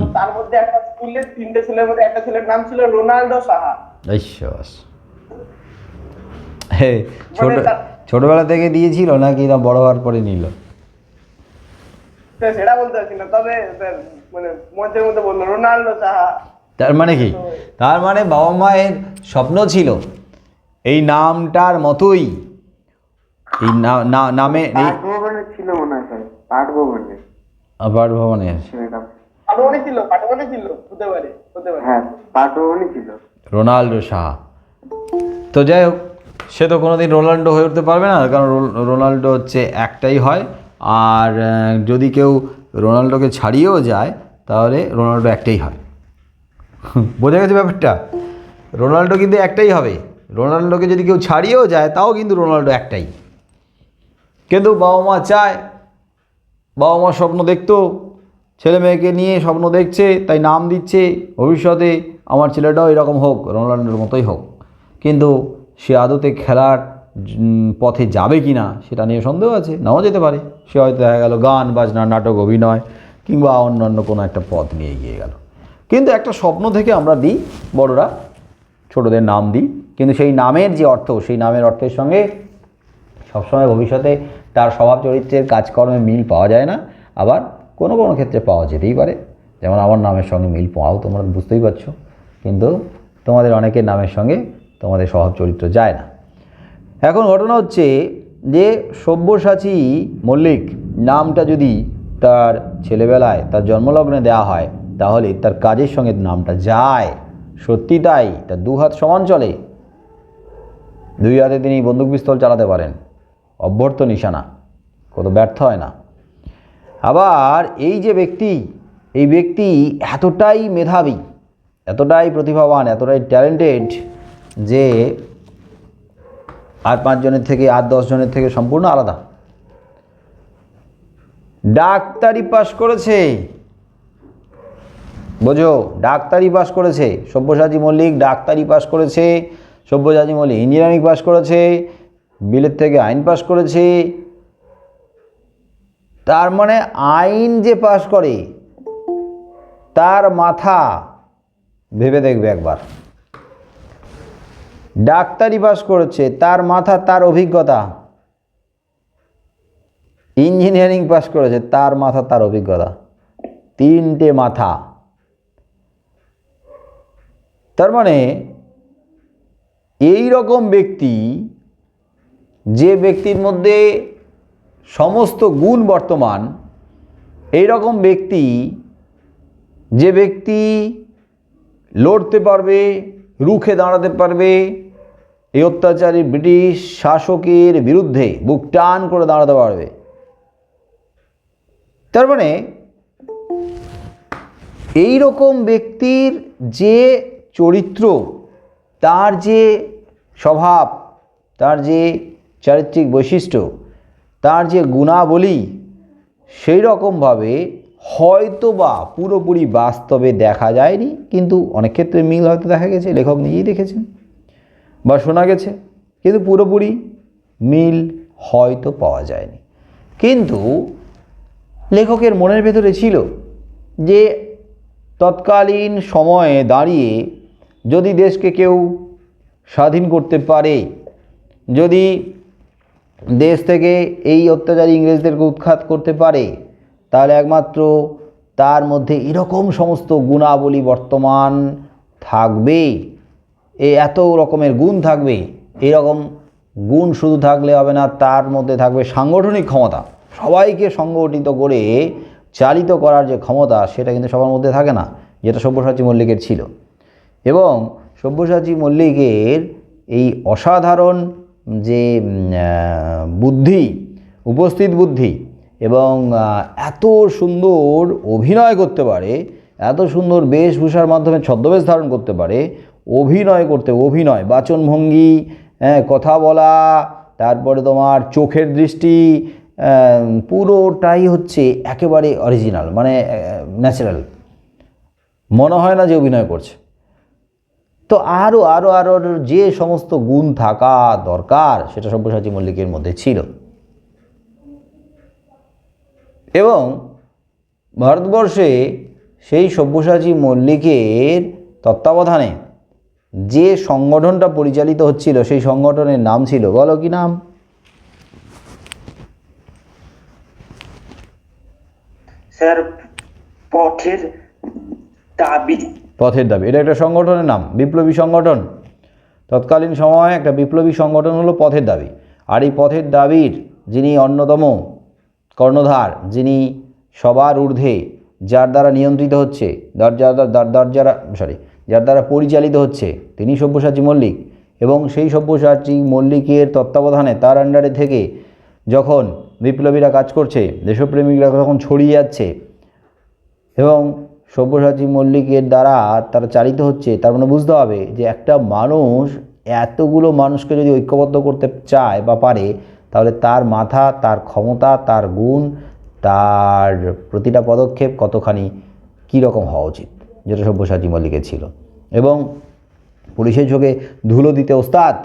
তো তার মধ্যে একটা স্কুলের তিনটে ছেলের মধ্যে একটা ছেলের নাম ছিল রোনাল্ডো সাহা। ছোটবেলা থেকে দিয়েছিল নাকি না বড় হওয়ার পরে নিল? সেটা বলতে পারছি না, তবে স্যার মানে মঞ্চের মধ্যে বললো রোনাল্ডো সাহা। তার মানে কি? তার মানে বাবা মায়ের স্বপ্ন ছিল এই নামটার মতোই এই নামে ছিল মনে হয় স্যার, পাঠভবনে ছিল হতে পারে হ্যাঁ, পাঠভবনে ছিল রোনাল্ডো সাহা। তো যাই হোক, সে তো কোনোদিন রোনাল্ডো হয়ে উঠতে পারবে না, কারণ রোনাল্ডো হচ্ছে একটাই হয়। আর যদি কেউ রোনাল্ডোকে ছাড়িয়েও যায় তাহলে রোনাল্ডো একটাই হয়। বোঝা গেছে ব্যাপারটা? রোনাল্ডো কিন্তু একটাই হবে। রোনাল্ডোকে যদি কেউ ছাড়িয়েও যায় তাও কিন্তু রোনাল্ডো একটাই। কিন্তু বাবা মা চায়, বাবা মা স্বপ্ন দেখতো, ছেলে মেয়েকে নিয়ে স্বপ্ন দেখছে, তাই নাম দিচ্ছে ভবিষ্যতে আমার ছেলেটাও এরকম হোক, রোনাল্ডোর মতোই হোক। কিন্তু সে আদতে খেলার পথে যাবে কি না সেটা নিয়ে সন্দেহ আছে, নাও যেতে পারে। সে হয়তো দেখা গেল গান বাজনা, নাটক, অভিনয় কিংবা অন্যান্য কোনো একটা পথ নিয়ে এগিয়ে গেল। কিন্তু একটা স্বপ্ন থেকে আমরা দিই, বড়রা ছোটদের নাম দিই, কিন্তু সেই নামের যে অর্থ, সেই নামের অর্থের সঙ্গে সবসময় ভবিষ্যতে তার স্বভাব চরিত্রের কাজকর্মে মিল পাওয়া যায় না। আবার কোনো কোনো ক্ষেত্রে পাওয়া যেতেই পারে, যেমন আমার নামের সঙ্গে মিল পাও, তোমরা বুঝতেই পারছো। কিন্তু তোমাদের অনেকের নামের সঙ্গে তোমাদের স্বভাব চরিত্র যায় না। এখন ঘটনা হচ্ছে যে সব্যসাচী মল্লিক নামটা যদি তার ছেলেবেলায় তার জন্মলগ্নে দেওয়া হয় তাহলে তার কাজের সঙ্গে নামটা যায়। সত্যি তাই, তার দু হাত সমান চলে, দুই হাতে তিনি বন্দুক পিস্তল চালাতে পারেন, অভ্যর্থ নিশানা, কত ব্যর্থ হয় না। আবার এই যে ব্যক্তি, এই ব্যক্তি এতটাই মেধাবী, এতটাই প্রতিভাবান, এতটাই ট্যালেন্টেড যে আর 5 জনের থেকে আর 10 জনের থেকে সম্পূর্ণ আলাদা। ডাক্তারি পাশ করেছে, বোঝো, ডাক্তারি পাশ করেছে সব্যসাচী মল্লিক, ডাক্তারি পাশ করেছে সব্যসাচী মল্লিক, ইঞ্জিনিয়ারিং পাশ করেছে, বিলেত থেকে আইন পাশ করেছে। তার মানে আইন যে পাশ করে তার মাথা ভেবে দেখবে একবার, ডাক্তারি পাশ করেছে তার মাথা, তার অভিজ্ঞতা, ইঞ্জিনিয়ারিং পাশ করেছে তার মাথা, তার অভিজ্ঞতা, 3টে মাথা। তার মানে এই রকম ব্যক্তি, যে ব্যক্তির মধ্যে সমস্ত গুণ বর্তমান, এই রকম ব্যক্তি, যে ব্যক্তি লড়তে পারবে, রুখে দাঁড়াতে পারবে, এই অত্যাচারী ব্রিটিশ শাসকের বিরুদ্ধে বুক টান করে দাঁড়াতে পারবে। তার মানে এই রকম ব্যক্তির যে চরিত্র, তার যে স্বভাব, তার যে চারিত্রিক বৈশিষ্ট্য, তার যে গুণাবলী, সেই রকমভাবে হয়তো বা পুরোপুরি বাস্তবে দেখা যায়নি, কিন্তু অনেক ক্ষেত্রে মিল হয়তো দেখা গেছে, লেখক নিজেই দেখেছেন বা শোনা গেছে, কিন্তু পুরোপুরি মিল হয়তো পাওয়া যায়নি। কিন্তু লেখকের মনের ভেতরে ছিল যে তৎকালীন সময়ে দাঁড়িয়ে যদি দেশকে কেউ স্বাধীন করতে পারে, যদি দেশ থেকে এই অত্যাচারী ইংরেজদেরকে উৎখাত করতে পারে, তাহলে একমাত্র তার মধ্যে এরকম সমস্ত গুণাবলী বর্তমান থাকবে, এত রকমের গুণ থাকবে। এরকম গুণ শুধু থাকলে হবে না, তার মধ্যে থাকবে সাংগঠনিক ক্ষমতা, সবাইকে সংগঠিত করে চালিত করার যে ক্ষমতা, সেটা কিন্তু সবার মধ্যে থাকে না, যেটা সব্যসাচী মল্লিকের ছিল। এবং সব্যসাচী মল্লিকের এই অসাধারণ যে বুদ্ধি, উপস্থিত বুদ্ধি, এবং এত সুন্দর অভিনয় করতে পারে, এত সুন্দর বেশভূষার মাধ্যমে ছদ্মবেশ ধারণ করতে পারে, অভিনয়, বাচনভঙ্গি, কথা বলা, তারপরে তোমার চোখের দৃষ্টি, পুরোটাই হচ্ছে একেবারে অরিজিনাল, মানে ন্যাচারাল, মনে হয় না যে অভিনয় করছে। তো আরও আরও আরও যে সমস্ত গুণ থাকা দরকার, সেটা সব্যসাচী মল্লিকের মধ্যে ছিল। এবং ভারতবর্ষে সেই সব্যসাচী মল্লিকের তত্ত্বাবধানে যে সংগঠনটা পরিচালিত হচ্ছিল, সেই সংগঠনের নাম ছিল, বলো কি নাম? স্যার, পথের দাবি। পথের দাবি, এটা একটা সংগঠনের নাম, বিপ্লবী সংগঠন। তৎকালীন সময়ে একটা বিপ্লবী সংগঠন হলো পথের দাবি। আর এই পথের দাবির যিনি অন্যতম কর্ণধার, যিনি সবার ঊর্ধ্বে, যার দ্বারা নিয়ন্ত্রিত হচ্ছে, যার দ্বারা পরিচালিত হচ্ছে, তিনি সব্যসাচী মল্লিক। এবং সেই সব্যসাচী মল্লিকের তত্ত্বাবধানে, তার আন্ডারে থেকে যখন বিপ্লবীরা কাজ করছে, দেশপ্রেমিকরা যখন ছড়িয়ে যাচ্ছে এবং সব্যসাচী মল্লিকের দ্বারা তারা চালিত হচ্ছে, তার মানে বুঝতে হবে যে একটা মানুষ এতগুলো মানুষকে যদি ঐক্যবদ্ধ করতে চায় বা পারে, তাহলে তার মাথা, তার ক্ষমতা, তার গুণ, তার প্রতিটা পদক্ষেপ কতখানি কীরকম হওয়া উচিত, যেটা সব্যসাচী মল্লিকের ছিল। এবং পুলিশের চোখে ধুলো দিতে ওস্তাদ,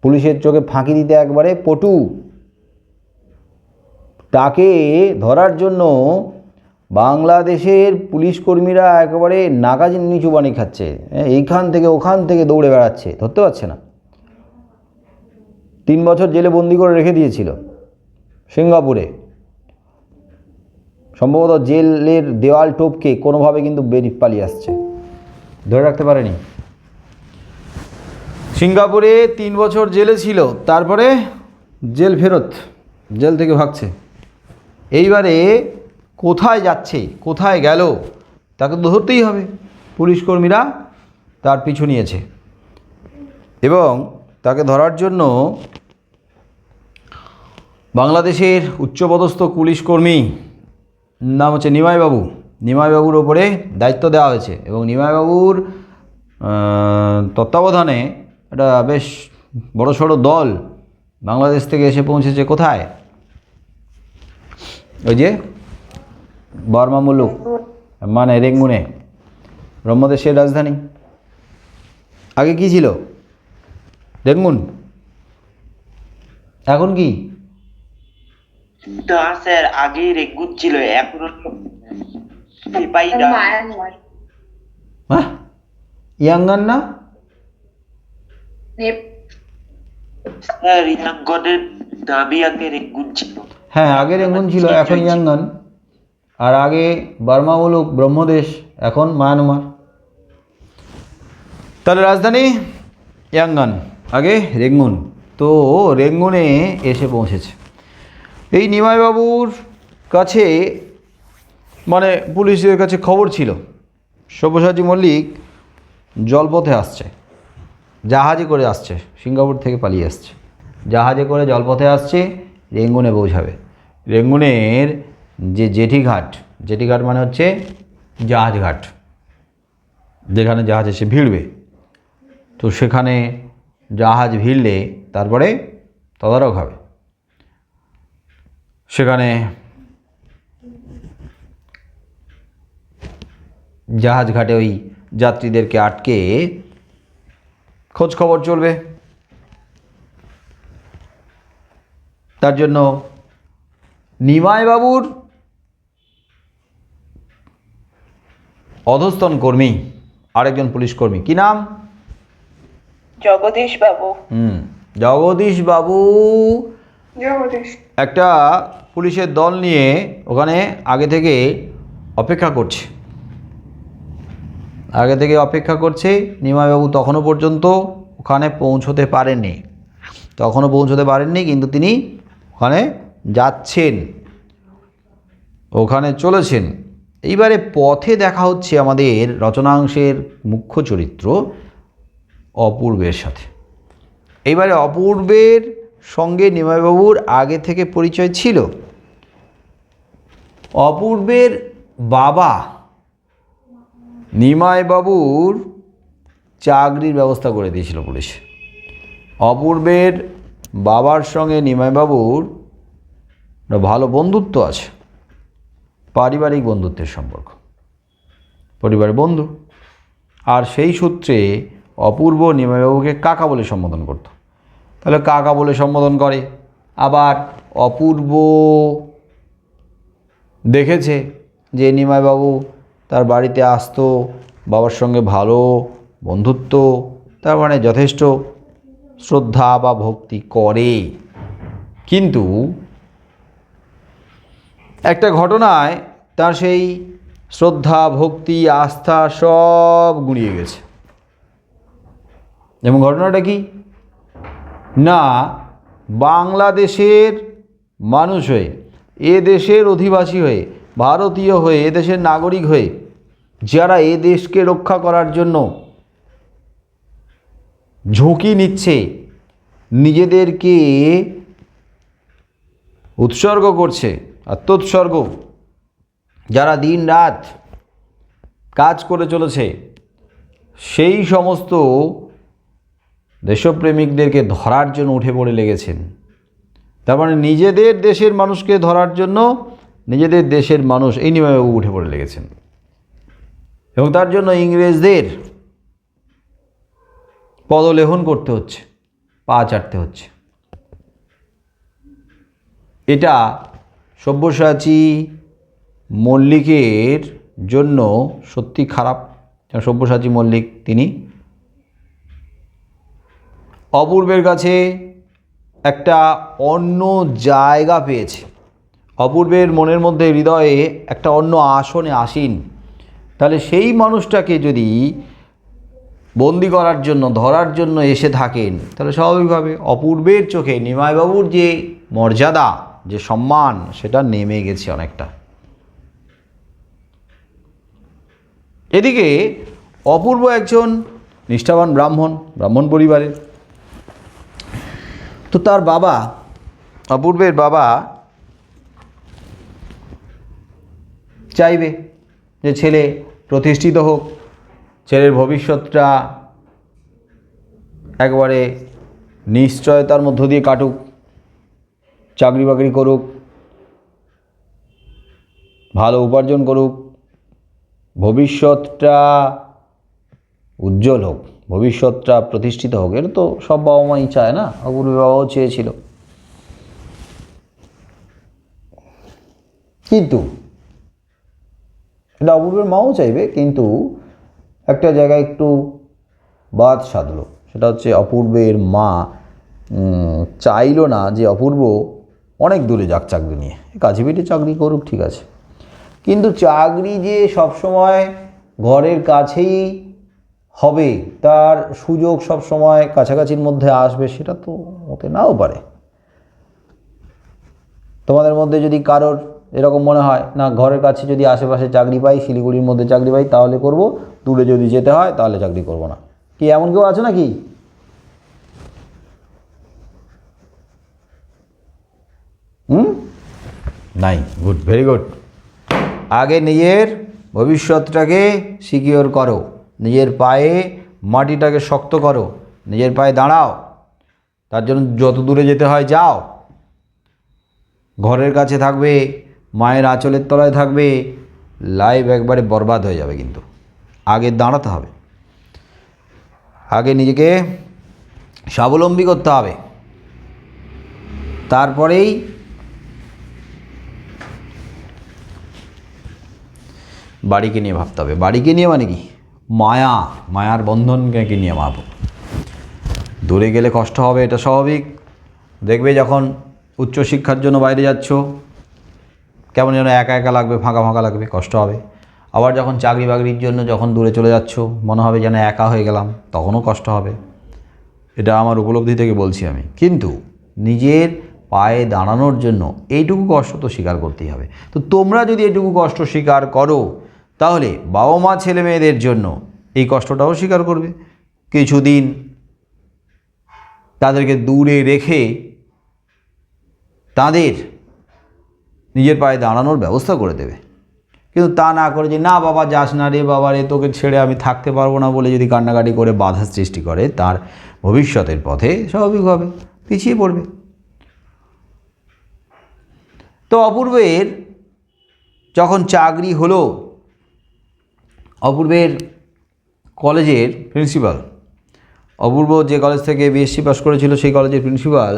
পুলিশের চোখে ফাঁকি দিতে একবারে পটু। তাকে ধরার জন্য বাংলাদেশের পুলিশ কর্মীরা একেবারে নাগা নিচু বানি খাচ্ছে, এইখান থেকে ওখান থেকে দৌড়ে বেড়াচ্ছে, ধরতে পারছে না। 3 বছর জেলে বন্দি করে রেখে দিয়েছিল সিঙ্গাপুরে, সম্ভবত জেলের দেওয়াল টপকে কোনোভাবে কিন্তু বেরিয়ে পালিয়ে আসছে, ধরে রাখতে পারেনি। সিঙ্গাপুরে 3 বছর জেলে ছিল, তারপরে জেল ফেরত, জেল থেকে ভাগছে। এইবারে কোথায় যাচ্ছে, কোথায় গেল, তাকে তো ধরতেই হবে। পুলিশ কর্মীরা তার পিছু নিয়েছে এবং তাকে ধরার জন্য বাংলাদেশের উচ্চপদস্থ পুলিশ কর্মী নাম হচ্ছে নিমাইবাবু, নিমাইবাবুর ওপরে দায়িত্ব দেওয়া হয়েছে এবং নিমাইবাবুর তত্ত্বাবধানে একটা বেশ বড়সড় দল বাংলাদেশ থেকে এসে পৌঁছেছে কোথায়, ওই যে বর্মা মুলুক মানে রেঙ্গুনে, ব্রহ্মদেশের রাজধানী। আগে কি ছিল রেঙ্গুন, এখন কি? না স্যার, আগে রেগুন ছিল, এখন হলো সিপাহীরা। মায়ানমার। হ্যাঁ, ইয়াঙ্গান না? স্যার ইয়াঙ্গনের নামই আগে রেগুন ছিল। হ্যাঁ, আগে রেঙ্গুন ছিল, এখন ইয়াঙ্গান। আর আগে বর্মা মুলুক ব্রহ্মদেশ, এখন মায়ানমার। তাহলে রাজধানী ইয়াঙ্গান, আগে রেঙ্গুন। তো রেঙ্গুনে এসে পৌঁছেছে। এই নিমাইবাবুর কাছে মানে পুলিশের কাছে খবর ছিল সব্যসাচী মল্লিক জলপথে আসছে, জাহাজে করে আসছে, সিঙ্গাপুর থেকে পালিয়ে আসছে, জাহাজে করে জলপথে আসছে, রেঙ্গুনে পৌঁছাবে। রেঙ্গুনের যে জেটিঘাট, জেটিঘাট মানে হচ্ছে জাহাজঘাট, যেখানে জাহাজ এসে ভিড়বে। তো সেখানে জাহাজ ভিড়লে তারপরে তদারক হবে। সেখানে জাহাজ ঘাটে ওই যাত্রীদেরকে আটকে খোঁজ খবর চলবে। তার জন্য নিমাইবাবুর অধস্তন কর্মী আরেকজন পুলিশ কর্মী, কি নাম? জগদীশ বাবু। জগদীশ বাবু জগদীশ একটা পুলিশের দল নিয়ে ওখানে আগে থেকে অপেক্ষা করছে, আগে থেকে অপেক্ষা করছে। নিমাইবাবু তখনও পর্যন্ত ওখানে পৌঁছতে পারেননি, কিন্তু তিনি ওখানে যাচ্ছেন, ওখানে চলেছেন। এইবারে পথে দেখা হচ্ছে আমাদের রচনাংশের মুখ্য চরিত্র অপূর্বের সাথে। এইবারে অপূর্বের সঙ্গে নিমাইবাবুর আগে থেকে পরিচয় ছিল। অপূর্বের বাবা নিমাইবাবুর চাকরির ব্যবস্থা করে দিয়েছিল পুলিশ। অপূর্বের বাবার সঙ্গে নিমাইবাবুর ভালো বন্ধুত্ব আছে, পারিবারিক বন্ধুত্বের সম্পর্ক, পরিবারের বন্ধু। আর সেই সূত্রে অপূর্ব নিমাইবাবুকে কাকা বলে সম্বোধন করত। তাহলে কাকা বলে সম্বোধন করে। আবার অপূর্ব দেখেছে যে নিমাইবাবু তার বাড়িতে আসতো, বাবার সঙ্গে ভালো বন্ধুত্ব, তার মানে যথেষ্ট শ্রদ্ধা বা ভক্তি করে। কিন্তু একটা ঘটনায় তার সেই শ্রদ্ধা, ভক্তি, আস্থা সব গুঁড়িয়ে গেছে। এবং ঘটনাটা কি না, বাংলাদেশের মানুষ হয়ে, এ দেশের অধিবাসী হয়ে, ভারতীয় হয়ে, এ দেশের নাগরিক হয়ে যারা এ দেশকে রক্ষা করার জন্য ঝুঁকি নিচ্ছে, নিজেদেরকে উৎসর্গ করছে, আত্মোৎসর্গ, যারা দিন রাত কাজ করে চলেছে, সেই সমস্ত দেশপ্রেমিকদেরকে ধরার জন্য উঠে পড়ে লেগেছেন। তার মানে নিজেদের দেশের মানুষকে ধরার জন্য নিজেদের দেশের মানুষ এই নিমাইবাবু উঠে পড়ে লেগেছেন। এবং তার জন্য ইংরেজদের পদলেহন করতে হচ্ছে, পা চাটতে হচ্ছে। এটা সব্যসাচী মল্লিকের জন্য সত্যি খারাপ। সব্যসাচী মল্লিক তিনি অপূর্বের কাছে একটা অন্য জায়গা পেয়েছে, অপূর্বের মনের মধ্যে, হৃদয়ে একটা অন্য আসনে আসীন। তাহলে সেই মানুষটাকে যদি বন্দি করার জন্য, ধরার জন্য এসে থাকেন, তাহলে স্বাভাবিকভাবে অপূর্বের চোখে নিমাইবাবুর যে মর্যাদা, যে সম্মান, সেটা নেমে গেছে অনেকটা। এদিকে অপূর্ব একজন নিষ্ঠাবান ব্রাহ্মণ পরিবারের। তো তার বাবা, অপূর্বের বাবা চাইবে যে ছেলে প্রতিষ্ঠিত হোক, ছেলের ভবিষ্যৎটা একবারে নিশ্চয়তার মধ্য দিয়ে কাটুক, চাকরি বাকরি করুক, ভালো উপার্জন করুক, ভবিষ্যৎটা উজ্জ্বল হোক, ভবিষ্যৎটা প্রতিষ্ঠিত হোক। এটা তো সব বাবা মাই চায় না, অপূর্বের বাবাও চেয়েছিল। কিন্তু এটা অপূর্বের মাও চাইবে, কিন্তু একটা জায়গায় একটু বাদ সাধলো। সেটা হচ্ছে অপূর্বের মা চাইলো না যে অপূর্ব অনেক দূরে যাক চাকরি নিয়ে, কাছে পিঠে চাকরি করুক, ঠিক আছে, কিন্তু চাকরি যে সবসময় ঘরের কাছেই হবে, তার সুযোগ সবসময় কাছাকাছির মধ্যে আসবে, সেটা তো হতে নাও পারে। তোমাদের মধ্যে যদি কারোর এরকম মনে হয় না, ঘরের কাছে যদি আশেপাশে চাকরি পাই, শিলিগুড়ির মধ্যে চাকরি পাই, তাহলে করব, দূরে যদি যেতে হয় তাহলে চাকরি করব না, কি এমন কেউ আছে নাকি? নাই। Good, very good. আগে নিজের ভবিষ্যৎটাকে সিকিওর করো, নিজের পায়ে মাটিটাকে শক্ত করো, নিজের পায়ে দাঁড়াও, তার জন্য যত দূরে যেতে হয় যাও। ঘরের কাছে থাকবে, মায়ের আঁচলের তলায় থাকবে, লাইফ একবারে বরবাদ হয়ে যাবে। কিন্তু আগে দাঁড়াতে হবে, আগে নিজেকে স্বাবলম্বী করতে হবে, তারপরেই বাড়িকে নিয়ে ভাবতে হবে। বাড়িকে নিয়ে মানে কি? মায়ার বন্ধনকে নিয়ে ভাবো। দূরে গেলে কষ্ট হবে, এটা স্বাভাবিক। দেখবে যখন উচ্চশিক্ষার জন্য বাইরে যাচ্ছ, কেমন যেন একা একা লাগবে, ফাঁকা ফাঁকা লাগবে, কষ্ট হবে। আবার যখন চাকরি বাকরির জন্য যখন দূরে চলে যাচ্ছ, মনে হবে যেন একা হয়ে গেলাম, তখনও কষ্ট হবে। এটা আমার উপলব্ধি থেকে বলছি আমি। কিন্তু নিজের পায়ে দাঁড়ানোর জন্য এইটুকু কষ্ট তো স্বীকার করতেই হবে। তো তোমরা যদি এইটুকু কষ্ট স্বীকার করো, তাহলে বাবা মা ছেলে মেয়েদের জন্য এই কষ্টটাও স্বীকার করবে। কিছুদিন তাদেরকে দূরে রেখে তাদের নিজের পায়ে দাঁড়ানোর ব্যবস্থা করে দেবে। কিন্তু তা না করে যে না বাবা যাস না রে বাবা রে, তোকে ছেড়ে আমি থাকতে পারবো না বলে যদি কান্নাকাটি করে বাধা সৃষ্টি করে, তার ভবিষ্যতের পথে স্বাভাবিকভাবে পিছিয়ে পড়বে। তো অপূর্বের যখন চাকরি হলো, অপূর্বের কলেজের প্রিন্সিপাল, অপূর্ব যে কলেজ থেকে বিএসসি পাস করেছিল, সেই কলেজের প্রিন্সিপাল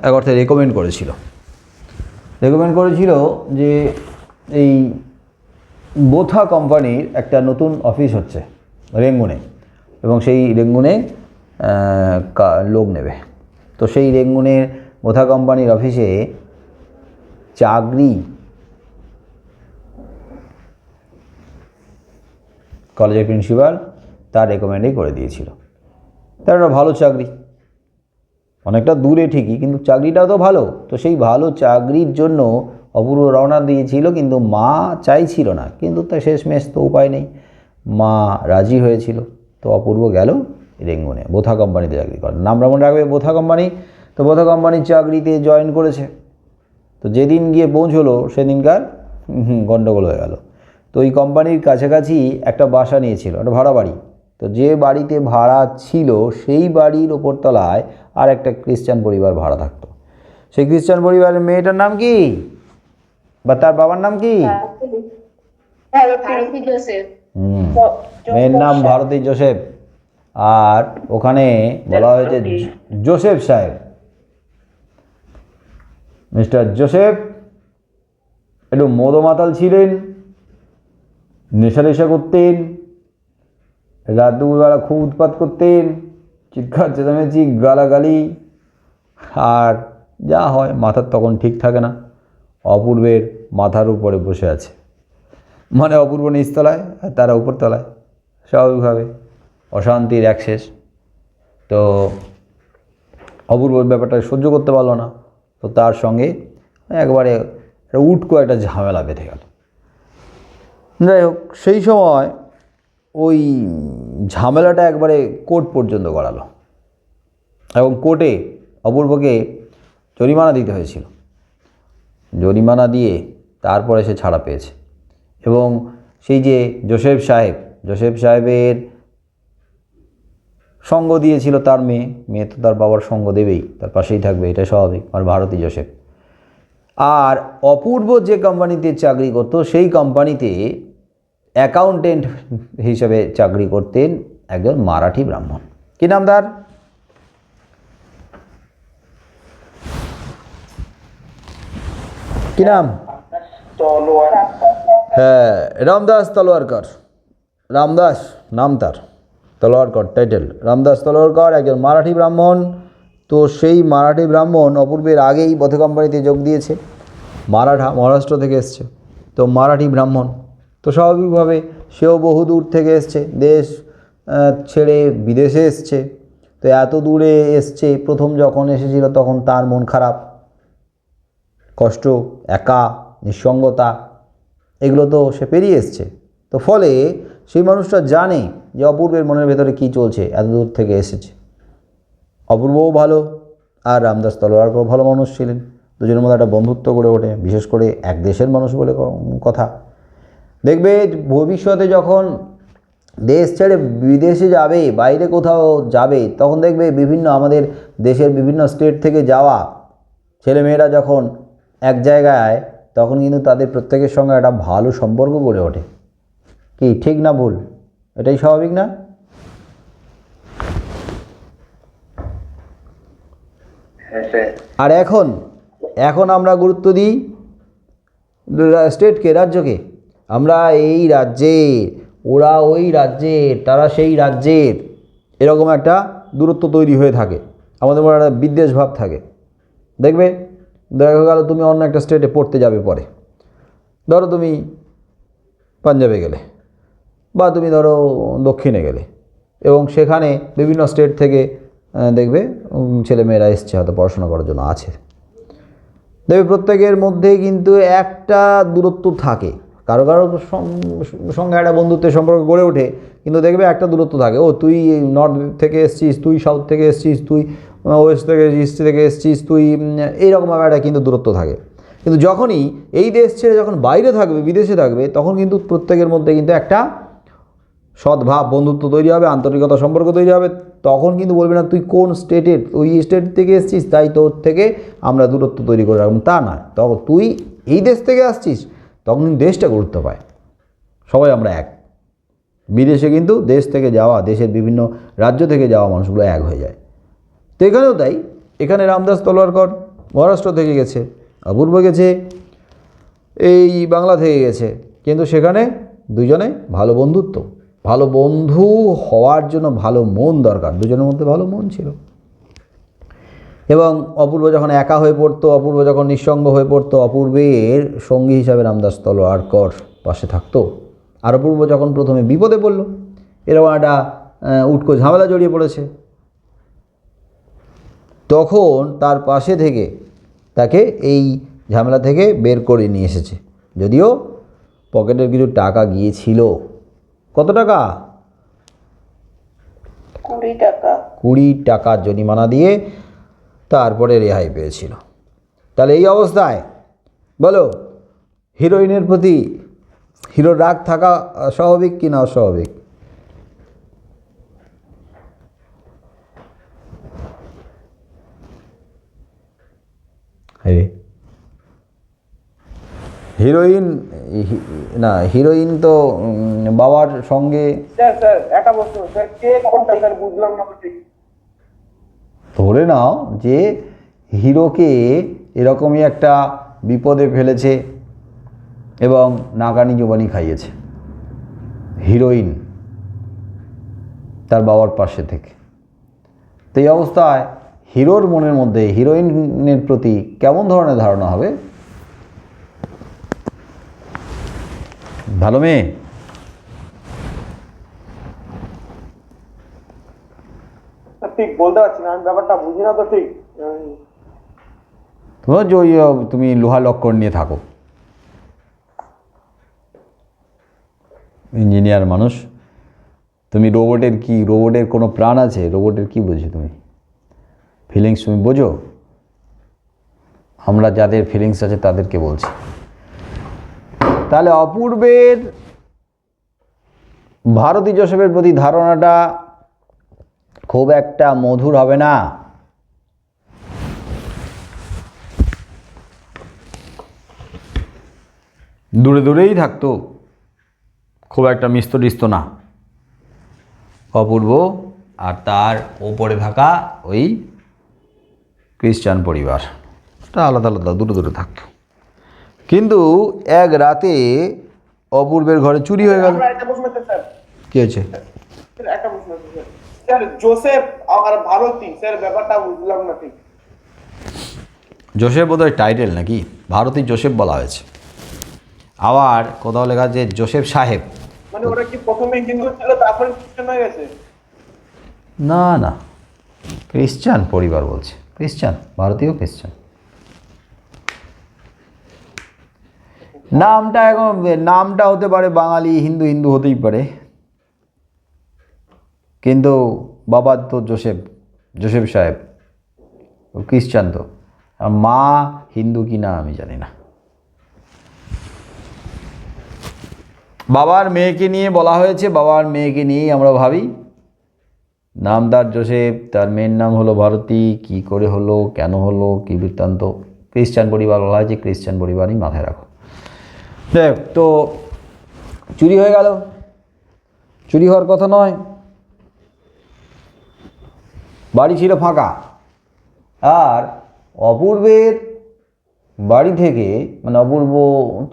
এক অর্থে রেকমেন্ড করেছিল যে এই বোথা কোম্পানির একটা নতুন অফিস হচ্ছে রেঙ্গুনে, এবং সেই রেঙ্গুনে লোক নেবে। তো সেই রেঙ্গুনের বোথা কোম্পানির অফিসে চাকরি কলেজের প্রিন্সিপাল তার রেকমেন্ডেই করে দিয়েছিল। তার একটা ভালো চাকরি, অনেকটা দূরে ঠিকই, কিন্তু চাকরিটাও তো ভালো। তো সেই ভালো চাকরির জন্য অপূর্ব রওনা দিয়েছিল, কিন্তু মা চাইছিল না, কিন্তু তার শেষমেশ তো উপায় নেই, মা রাজি হয়েছিল। তো অপূর্ব গেল রেঙ্গুনে বোথা কোম্পানিতে চাকরি করেন। নামটা মনে রাখবে, বোথা কোম্পানি। তো বোথা কোম্পানির চাকরিতে জয়েন করেছে। তো যেদিন গিয়ে পৌঁছলো সেদিনকার গণ্ডগোল হয়ে গেল। তো ওই কোম্পানির কাছাকাছি একটা বাসা নিয়েছিল, একটা ভাড়া বাড়ি। তো যে বাড়িতে ভাড়া ছিল, সেই বাড়ির ওপরতলায় আর একটা খ্রিস্টান পরিবার ভাড়া থাকতো। সেই খ্রিস্টান পরিবারের মেয়েটার নাম কি, বা তার বাবার নাম কি? মেয়ের নাম ভারতী জোসেফ। আর ওখানে বলা হয়েছে জোসেফ সাহেব, মিস্টার জোসেফ একটু মদমাতাল ছিলেন, নেশা করতেন, রাত দুপুরবেলা খুব উৎপাত করতেন, চিৎকার চেঁচামেচি, গালাগালি, আর যা হয় মাথার তখন ঠিক থাকে না। অপূর্বের মাথার উপরে বসে আছে, মানে অপূর্ব নিচতলায় আর তারা উপরতলায়, স্বাভাবিকভাবে অশান্তির অ্যাক্সেস। তো অপূর্ব ব্যাপারটা সহ্য করতে পারলো না, তো তার সঙ্গে একবারে উটকো একটা ঝামেলা বেঁধে গেল। যাই হোক, সেই সময় ওই ঝামেলাটা একবারে কোর্ট পর্যন্ত গড়ালো এবং কোর্টে অপূর্বকে জরিমানা দিতে হয়েছিল। জরিমানা দিয়ে তারপরে সে ছাড়া পেয়েছে। এবং সেই যে জোসেফ সাহেবের সঙ্গ দিয়েছিল তার মেয়ে তো তার বাবার সঙ্গ দেবেই, তার পাশেই থাকবে, এটা স্বাভাবিক, আর ভারতী জোসেফ। আর অপূর্ব যে কোম্পানিতে চাকরি করতো সেই কোম্পানিতে অ্যাকাউন্টেন্ট হিসেবে চাকরি করতেন একজন মারাঠি ব্রাহ্মণ। কী নাম তার? কী নাম? হ্যাঁ, রামদাস তলোয়ারকর। রামদাস নাম তার, তলোয়ারকর টাইটেল। রামদাস তলোয়ারকর একজন মারাঠি ব্রাহ্মণ। তো সেই মারাঠি ব্রাহ্মণ অপূর্বের আগেই পথে কোম্পানিতে যোগ দিয়েছে। মহারাষ্ট্র থেকে এসছে, তো মারাঠি ব্রাহ্মণ, তো স্বাভাবিকভাবে সেও বহু দূর থেকে এসছে, দেশ ছেড়ে বিদেশে এসছে। তো এত দূরে এসছে, প্রথম যখন এসেছিল তখন তার মন খারাপ, কষ্ট, একা, নিঃসঙ্গতা, এগুলো তো সে পেরিয়ে এসছে। তো ফলে সেই মানুষটা জানে যে অপূর্বের মনের ভেতরে কী চলছে, এত দূর থেকে এসেছে। অপূর্বও ভালো আর রামদাস তলোয়ারকর ভালো মানুষ ছিলেন, দুজনের মধ্যে একটা বন্ধুত্ব গড়ে ওঠে, বিশেষ করে এক দেশের মানুষ বলে কথা। দেখবে ভবিষ্যতে যখন দেশ ছেড়ে বিদেশে যাবে, বাইরে কোথাও যাবে, তখন দেখবে বিভিন্ন আমাদের দেশের বিভিন্ন স্টেট থেকে যাওয়া ছেলেমেয়েরা যখন এক জায়গায়, তখন কিন্তু তাদের প্রত্যেকের সঙ্গে একটা ভালো সম্পর্ক গড়ে ওঠে। কি ঠিক না ভুল? এটাই স্বাভাবিক না? আর এখন আমরা গুরুত্ব দিই স্টেটকে, রাজ্যকে। আমরা এই রাজ্যের, ওরা ওই রাজ্যের, তারা সেই রাজ্যের, এরকম একটা দূরত্ব তৈরি হয়ে থাকে, আমাদের মনে একটা বিদ্বেষ ভাব থাকে। দেখবে দেখা গেল তুমি অন্য একটা স্টেটে পড়তে যাবে পরে, ধরো তুমি পাঞ্জাবে গেলে বা তুমি ধরো দক্ষিণে গেলে, এবং সেখানে বিভিন্ন স্টেট থেকে দেখবে ছেলেমেয়েরা এসছে, হয়তো পড়াশোনা করার জন্য আছে। দেখবে প্রত্যেকের মধ্যেই কিন্তু একটা দূরত্ব থাকে, কারো সঙ্গে একটা বন্ধুত্বের সম্পর্ক গড়ে ওঠে, কিন্তু দেখবে একটা দূরত্ব থাকে। ও তুই নর্থ থেকে এসছিস, তুই সাউথ থেকে এসছিস, তুই ওয়েস্ট থেকে ইস্ট থেকে এসছিস, তুই এইরকমভাবে একটা কিন্তু দূরত্ব থাকে। কিন্তু যখনই এই দেশ ছেড়ে যখন বাইরে থাকবে, বিদেশে থাকবে, তখন কিন্তু প্রত্যেকের মধ্যে কিন্তু একটা সদ্ভাব, বন্ধুত্ব তৈরি হবে, আন্তরিকতা সম্পর্ক তৈরি হবে। তখন কিন্তু বলবে না তুই কোন স্টেটের, ওই স্টেট থেকে এসছিস তাই তোর থেকে আমরা দূরত্ব তৈরি করে রাখবো, তা নয়। তখন তুই এই দেশ থেকে আসছিস, তখন কিন্তু দেশটা গুরুত্ব পায়, সবাই আমরা এক। বিদেশে কিন্তু দেশ থেকে যাওয়া, দেশের বিভিন্ন রাজ্য থেকে যাওয়া মানুষগুলো এক হয়ে যায়। তো এখানেও তাই, এখানে রামদাস তলোয়ারকর মহারাষ্ট্র থেকে গেছে, অপূর্ব গেছে এই বাংলা থেকে গেছে, কিন্তু সেখানে দুজনে ভালো বন্ধুত্ব, ভালো বন্ধু হওয়ার জন্য ভালো মন দরকার, দুজনের মধ্যে ভালো মন ছিল। এবং অপূর্ব যখন একা হয়ে পড়তো, অপূর্ব যখন নিঃসঙ্গ হয়ে পড়তো, অপূর্বের সঙ্গী হিসাবে রামদাস তলোয়ারকর পাশে থাকতো। আর অপূর্ব যখন প্রথমে বিপদে পড়ল, এরকম একটা উটকো ঝামেলা জড়িয়ে পড়েছে, তখন তার পাশে থেকে তাকে এই ঝামেলা থেকে বের করে নিয়ে এসেছে। যদিও পকেটের কিছু টাকা গিয়েছিল, কত টাকা? 20 টাকা। 20 টাকা জরিমানা দিয়ে তারপরে রেহাই পেয়েছিল। তাহলে এই অবস্থায় বলো, হিরোইনের প্রতি হিরোর রাগ থাকা স্বাভাবিক কি না অস্বাভাবিক? হিরোইন তো বাবার সঙ্গে। স্যার একটা প্রশ্ন, স্যার কে কোনটা স্যার বুঝলাম না ঠিক। ধরে নাও যে হিরোকে এরকমই একটা বিপদে ফেলেছে এবং নাকানি জোবানি খাইয়েছে হিরোইন তার বাবার পাশে থেকে। তো এই অবস্থায় হিরোর মনের মধ্যে হিরোইনের প্রতি কেমন ধরনের ধারণা হবে? ভালো মেয়ে, ঠিক বলতে পারছি না, আমি ব্যাপারটা বুঝি না তো ঠিক। তোমার যে তুমি লোহা লক্কর নিয়ে থাকো, ইঞ্জিনিয়ার মানুষ তুমি, রোবটের কোনো প্রাণ আছে? রোবটের কি বোঝো তুমি? ফিলিংস তুমি বোঝো? আমরা যাদের ফিলিংস আছে তাদেরকে বলছি। তাহলে অপূর্বের ভারতী যোসেফের প্রতি ধারণাটা খুব একটা মধুর হবে না। দূরে দূরেই থাকতো, খুব একটা মিষ্ট না অপূর্ব আর তার ওপরে থাকা ওই ক্রিশ্চান পরিবার, আলাদা আলাদা দূরে দূরে থাকতো। কিন্তু এক রাতে অপূর্বের ঘরে চুরি হয়ে গেল। একটা প্রশ্ন আছে স্যার। কি হয়েছে? একটা প্রশ্ন আছে স্যার। স্যার জোসেফ আর ভারতী, স্যার ব্যাপারটা বুঝলাম না ঠিক। জোসেফ বোধহয় টাইটেল নাকি, ভারতী জোসেফ বলা হয়েছে। আবার কোথাও লেখা আছে জোসেফ সাহেব। মানে ওরা কি প্রথমে হিন্দু ছিল তারপরে খ্রিস্টান হয়ে গেছে? না না, ক্রিশ্চান পরিবার বলছে, ক্রিশ্চান, ভারতীয় ক্রিশ্চান। নামটা হতে পারে বাঙালি, হিন্দু হতেই পারে, কিন্তু বাবা তো জোসেফ সাহেব, ও ক্রিশ্চান তো। আর মা হিন্দু কি না আমি জানি না। বাবার মেয়েকে নিয়ে বলা হয়েছে, বাবার মেয়েকে নিয়েই আমরা ভাবি। নাম তার জোসেফ, তার মেয়ের নাম হলো ভারতী। কি করে হলো, কেন হলো, কী বৃত্তান্ত? ক্রিশ্চান পরিবার বলা হয়েছে, ক্রিশ্চান পরিবারই মাথায় রাখো। দেখ, তো চুরি হয়ে গেল, চুরি হওয়ার কথা নয়, বাড়ি ছিল ফাঁকা। আর অপূর্বের বাড়ি থেকে, মানে অপূর্ব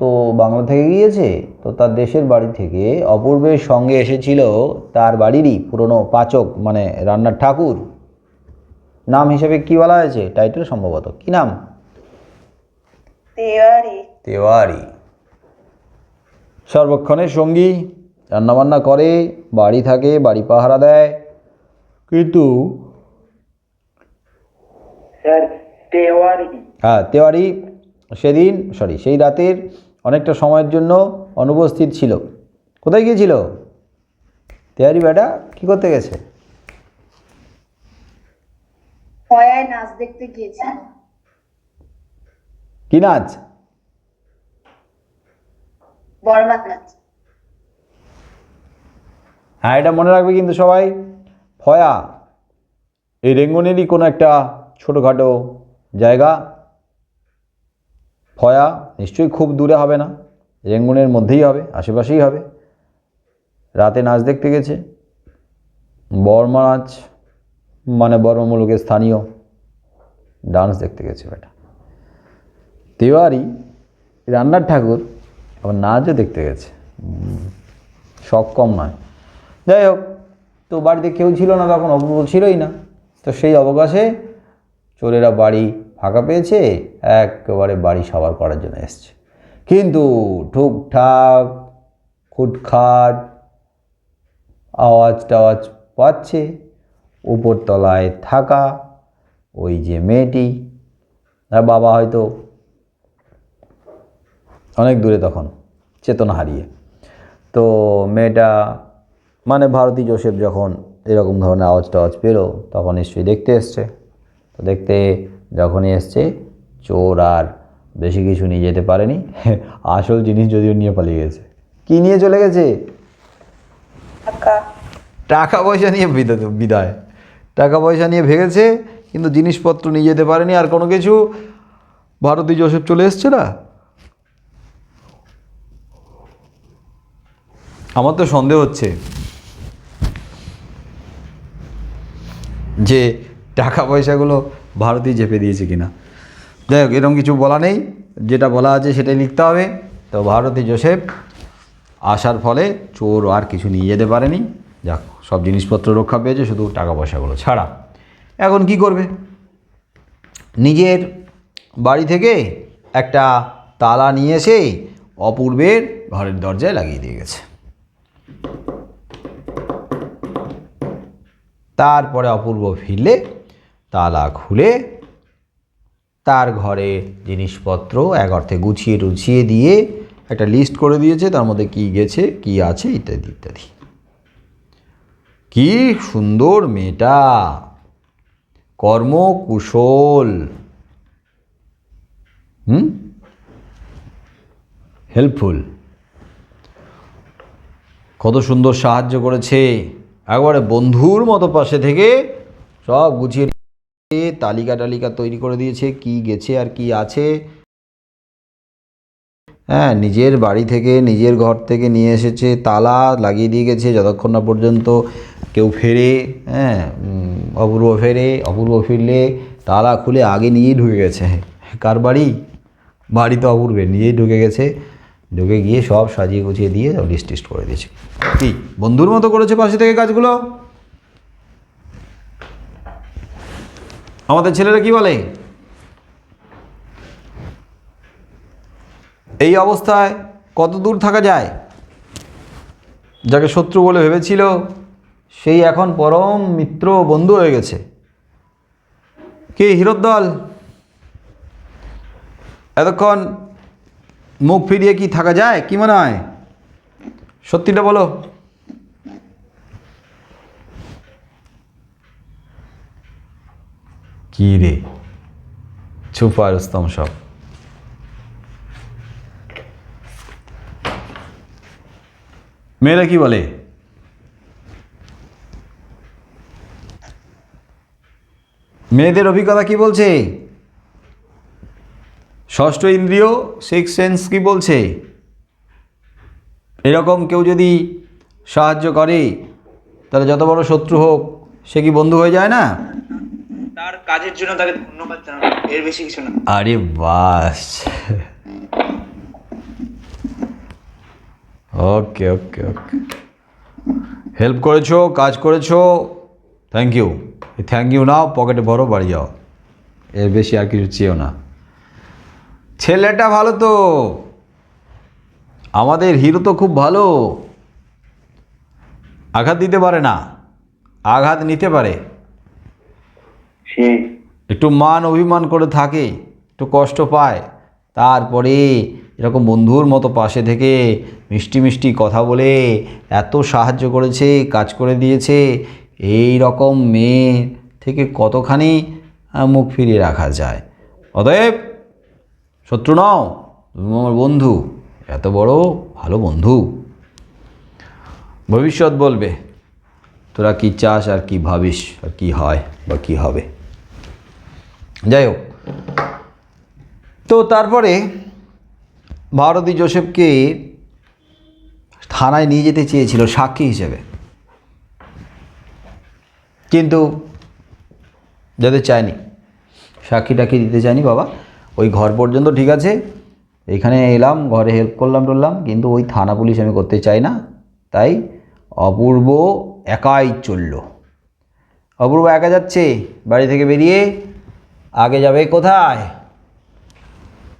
তো বাংলা থেকে গিয়েছে, তো তার দেশের বাড়ি থেকে অপূর্বের সঙ্গে এসেছিল তার বাড়িরই পুরনো পাচক, মানে রান্নার ঠাকুর। নাম হিসেবে কি বলা হয়েছে, টাইটেল সম্ভবত কি নাম? তেওয়ারি। সর্বক্ষণের সঙ্গী, রান্নাবান্না করে, বাড়ি থাকে, বাড়ি পাহারা দেয়। কিন্তু তেওয়ারি সেই রাতের অনেকটা সময়ের জন্য অনুপস্থিত ছিল। কোথায় গিয়েছিল তেওয়ারি? বেটা কি করতে গেছে? নাচ দেখতে গিয়েছিল। কি নাচ? বরমাত নাচ। হ্যাঁ, এটা মনে রাখবে কিন্তু সবাই। ফয়া এই রেঙ্গুনেরই কোনো একটা ছোটোখাটো জায়গা। ফয়া নিশ্চয়ই খুব দূরে হবে না, রেঙ্গুনের মধ্যেই হবে, আশেপাশেই হবে। রাতে নাচ দেখতে গেছে, বর্মা নাচ, মানে বর্মা মুলুকের স্থানীয় ডান্স দেখতে গেছে বেটা। তেওয়ারি রান্নার ঠাকুর, আবার নাচও দেখতে গেছে, শখ কম নয়। যাই হোক, তো বাড়িতে কেউ ছিল না তখন, অপূর্ব ছিলই না। তো সেই অবকাশে চোরেরা বাড়ি ফাঁকা পেয়েছে, একেবারে বাড়ি সাবার করার জন্য এসছে। কিন্তু ঠুকঠাক খুটখাট আওয়াজ টাওয়াজ পাচ্ছে। উপরতলায় থাকা ওই যে মেয়েটি, আর বাবা হয়তো অনেক দূরে তখন, চেতনা হারিয়ে। তো মেয়েটা, মানে ভারতী জোসেফ, যখন এরকম ধরনের আওয়াজ টাওয়াজ পেলো তখন নিশ্চয়ই দেখতে এসছে। তো দেখতে যখনই এসছে, চোর আর বেশি কিছু নিয়ে যেতে পারেনি, আসল জিনিস যদিও নিয়ে পালিয়ে গেছে। কি নিয়ে চলে গেছে? টাকা পয়সা নিয়ে বিদায়। টাকা পয়সা নিয়ে ভেগেছে, কিন্তু জিনিসপত্র নিয়ে যেতে পারেনি। আর কোনো কিছু ভারতী জোসেফ চলে এসছে না। আমার তো সন্দেহ হচ্ছে যে টাকা পয়সাগুলো ভারতী চেপে দিয়েছে কিনা। যাই হোক, এরকম কিছু বলা নেই, যেটা বলা আছে সেটাই লিখতে হবে। তো ভারতী জোসেফ আসার ফলে চোর আর কিছু নিয়ে যেতে পারেনি। যাক, সব জিনিসপত্র রক্ষা পেয়েছে, শুধু টাকা পয়সাগুলো ছাড়া। এখন কি করবে? নিজের বাড়ি থেকে একটা তালা নিয়ে এসে অপূর্বের ঘরের দরজায় লাগিয়ে দিয়ে গেছে। তারপরে অপূর্ব ফিরলে তালা খুলে তার ঘরে জিনিসপত্র এক অর্থে গুছিয়ে টুছিয়ে দিয়ে একটা লিস্ট করে দিয়েছে, তার মধ্যে কি গেছে কি আছে ইত্যাদি ইত্যাদি। কি সুন্দর মেয়েটা, কর্মকুশল, হেল্পফুল, কত সুন্দর সাহায্য করেছে, একবারে বন্ধুর মতো পাশে থেকে সব গুছিয়ে তালিকা টালিকা তৈরি করে দিয়েছে কি গেছে আর কি আছে। হ্যাঁ, নিজের বাড়ি থেকে নিজের ঘর থেকে নিয়ে এসেছে, তালা লাগিয়ে দিয়ে গেছে যতক্ষণ না পর্যন্ত কেউ ফেরে। হ্যাঁ, অপূর্ব ফেরে, অপূর্ব ফিরলে তালা খুলে আগে নিয়েই ঢুকে গেছে। কার বাড়ি? বাড়ি তো অপূর্বের, নিজেই ঢুকে গেছে, ঢুকে গিয়ে সব সাজিয়ে গুছিয়ে দিয়ে লিস্ট টিস্ট করে দিয়েছে। কি বন্ধুর মতো করেছে পাশে থেকে কাজগুলো। আমাদের ছেলেরা কি বলে, এই অবস্থায় কত দূর থাকা যায়? যাকে শত্রু বলে ভেবেছিল সেই এখন পরম মিত্র বন্ধু হয়ে গেছে। কি হিরোদ্দল, এতক্ষণ মুখ ফিরিয়ে কি থাকা যায়? কি মনে হয়, সত্যিটা বলো। কি রে, চুপ আর রুস্তম সব। মেয়েরা কি বলে? মেয়েদের অভিজ্ঞতা কি বলছে? ষষ্ঠ ইন্দ্রিয়, সিক্স সেন্স কি বলছে? এরকম কেউ যদি সাহায্য করে তাহলে যত বড় শত্রু হোক সে কি বন্ধু হয়ে যায় না? তার কাজের জন্য তাকে ধন্যবাদ জানাবো, এর বেশি কিছু না। আরে বাস, ওকে ওকে ওকে, হেল্প করেছো, কাজ করেছো, থ্যাংক ইউ। থ্যাংক ইউ নাও, পকেটে ভরো, বাড়ি যাও, এর বেশি আর কিছু চেয়েও না। ছেলেটা ভালো তো, আমাদের হিরো তো খুব ভালো, আঘাত দিতে পারে না, আঘাত নিতে পারে, একটু মান অভিমান করে থাকে, একটু কষ্ট পায়, তারপরে এরকম বন্ধুর মতো পাশে থেকে মিষ্টি মিষ্টি কথা বলে এত সাহায্য করেছে, কাজ করে দিয়েছে। এই রকম মেয়ে থেকে কতখানি মুখ ফিরিয়ে রাখা যায়? অতএব শত্রু নাও, তুমি আমার বন্ধু, এত বড় ভালো বন্ধু। ভবিষ্যৎ বলবে তোরা কি চাস আর কি ভাবিস আর কি হয় বা কি হবে। যাই হোক, তো তারপরে ভারতী জোসেফকে থানায় নিয়ে যেতে চেয়েছিল সাক্ষী হিসেবে, কিন্তু যেতে চায়নি, সাক্ষী টাক্ষী দিতে চায়নি। বাবা ওই ঘর পর্যন্ত ঠিক আছে, এখানে এলাম, ঘরে হেল্প করলাম টরলাম, কিন্তু ওই থানা পুলিশ আমি করতে চাই না। তাই অপূর্ব একাই চলল। অপূর্ব একা যাচ্ছে, বাড়ি থেকে বেরিয়ে আগে যাবে কোথায়?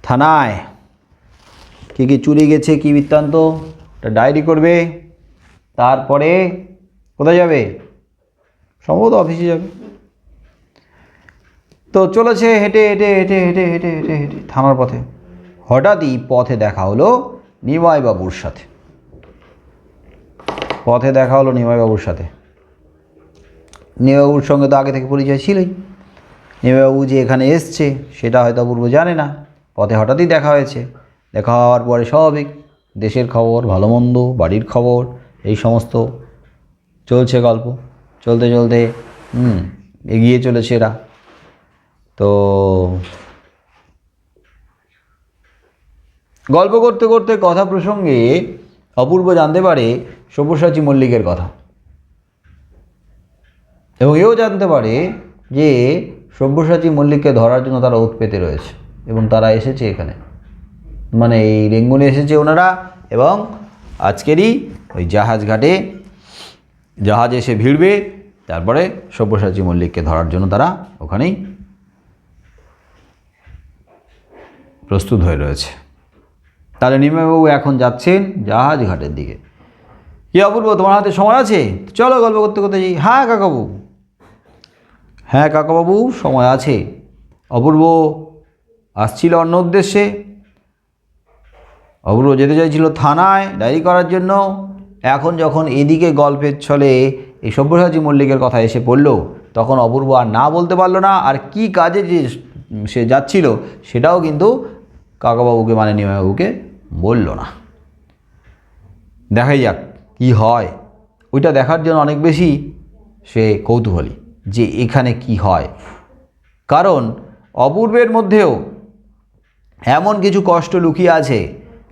থানায়। কী কী চুরি গেছে, কী বৃত্তান্ত, একটা ডায়েরি করবে। তারপরে কোথায় যাবে? সম্ভবত অফিসে যাবে। তো চলেছে হেঁটে হেঁটে হেঁটে হেঁটে হেঁটে হেঁটে হেঁটে থানার পথে। হঠাৎই পথে দেখা হলো নিমাইবাবুর সাথে। পথে দেখা হলো নিমাইবাবুর সাথে। নিমাইবাবুর সঙ্গে তো আগে থেকে পরিচয় ছিলই। নিমাইবাবু যে এখানে এসছে সেটা হয়তো অপূর্ব জানে না, পথে হঠাৎই দেখা হয়েছে। দেখা হওয়ার পরে স্বাভাবিক দেশের খবর, ভালো মন্দ, বাড়ির খবর, এই সমস্ত চলছে গল্প। চলতে চলতে এগিয়ে চলেছে এরা। তো গল্প করতে করতে কথা প্রসঙ্গে অপূর্ব জানতে পারে সব্যসাচী মল্লিকের কথা, এবং এও জানতে পারে যে সব্যসাচী মল্লিককে ধরার জন্য তারা ওত পেতে রয়েছে এবং তারা এসেছে এখানে, মানে এই রেঙ্গুনে এসেছে ওনারা, এবং আজকেরই ওই জাহাজ ঘাটে জাহাজ এসে ভিড়বে, তারপরে সব্যসাচী মল্লিককে ধরার জন্য তারা ওখানেই প্রস্তুত হয়ে রয়েছে। তাহলে নিমাইবাবু এখন যাচ্ছেন জাহাজ ঘাটের দিকে। কি অপূর্ব, তোমার হাতে সময় আছে? চলো গল্প করতে করতে যাই। হ্যাঁ কাকাবু, হ্যাঁ কাকাবাবু, সময় আছে। অপূর্ব আসছিল অন্য উদ্দেশ্যে। অপূর্ব যেতে চাইছিল থানায় ডায়েরি করার জন্য। এখন যখন এদিকে গল্পের ছলে এই সব্যসাচী মল্লিকের কথা এসে পড়ল, তখন অপূর্ব আর না বলতে পারল না। আর কি কাজে যে সে যাচ্ছিল সেটাও কিন্তু কাকাবাবুকে মানে নিমাইবাবুকে বলল না। দেখাই যাক কি হয়। ওইটা দেখার জন্য অনেক বেশি সে কৌতূহলী যে এখানে কি হয়। কারণ অপূর্বের মধ্যেও এমন কিছু কষ্ট লুকিয়ে আছে,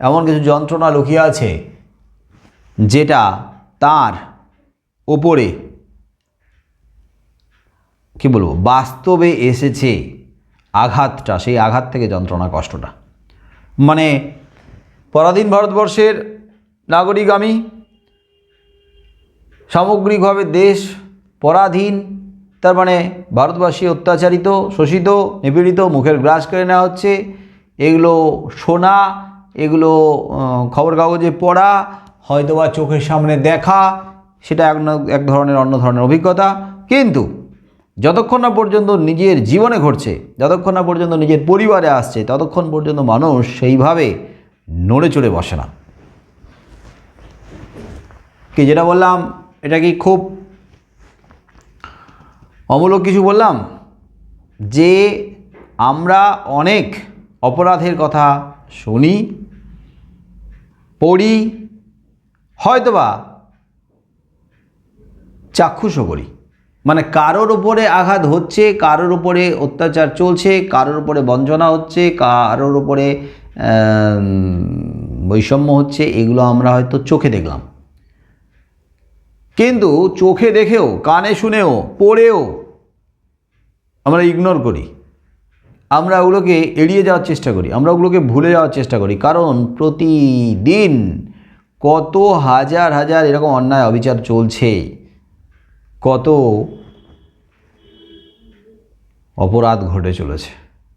এমন কিছু যন্ত্রণা লুকিয়ে আছে, যেটা তার ওপরে কি বলবো বাস্তবে এসেছে আঘাতটা। সেই আঘাত থেকে যন্ত্রণা, কষ্টটা, মানে পরাধীন ভারতবর্ষের নাগরিক আমি, সামগ্রিকভাবে দেশ পরাধীন, তার মানে ভারতবাসী অত্যাচারিত, শোষিত, নিপীড়িত, মুখের গ্রাস করে নেওয়া হচ্ছে। এগুলো শোনা, এগুলো খবর কাগজে পড়া, হয়তোবা চোখের সামনে দেখা, সেটা এক ধরনের অন্য ধরনের অভিজ্ঞতা। কিন্তু যতক্ষণ না পর্যন্ত নিজের জীবনে ঘটছে, যতক্ষণ না পর্যন্ত নিজের পরিবারে আসছে, ততক্ষণ পর্যন্ত মানুষ সেইভাবে নড়ে চড়ে বসে না। কি যেটা বললাম, এটা কি খুব অমূলক কিছু বললাম? যে আমরা অনেক অপরাধের কথা শুনি, পড়ি, হয়তোবা চাক্ষুষও করি। মানে কারোর উপরে আঘাত হচ্ছে, কারোর উপরে অত্যাচার চলছে, কারোর উপরে বঞ্চনা হচ্ছে, কারোর উপরে বৈষম্য হচ্ছে, এগুলো আমরা হয়তো চোখে দেখলাম। কিন্তু চোখে দেখেও, কানে শুনেও, পড়েও আমরা ইগনোর করি। আমরা ওগুলোকে এড়িয়ে যাওয়ার চেষ্টা করি, আমরা ওগুলোকে ভুলে যাওয়ার চেষ্টা করি। কারণ প্রতিদিন কত হাজার হাজার এরকম অন্যায় অবিচার চলছে, কত অপরাধ ঘটে চলেছে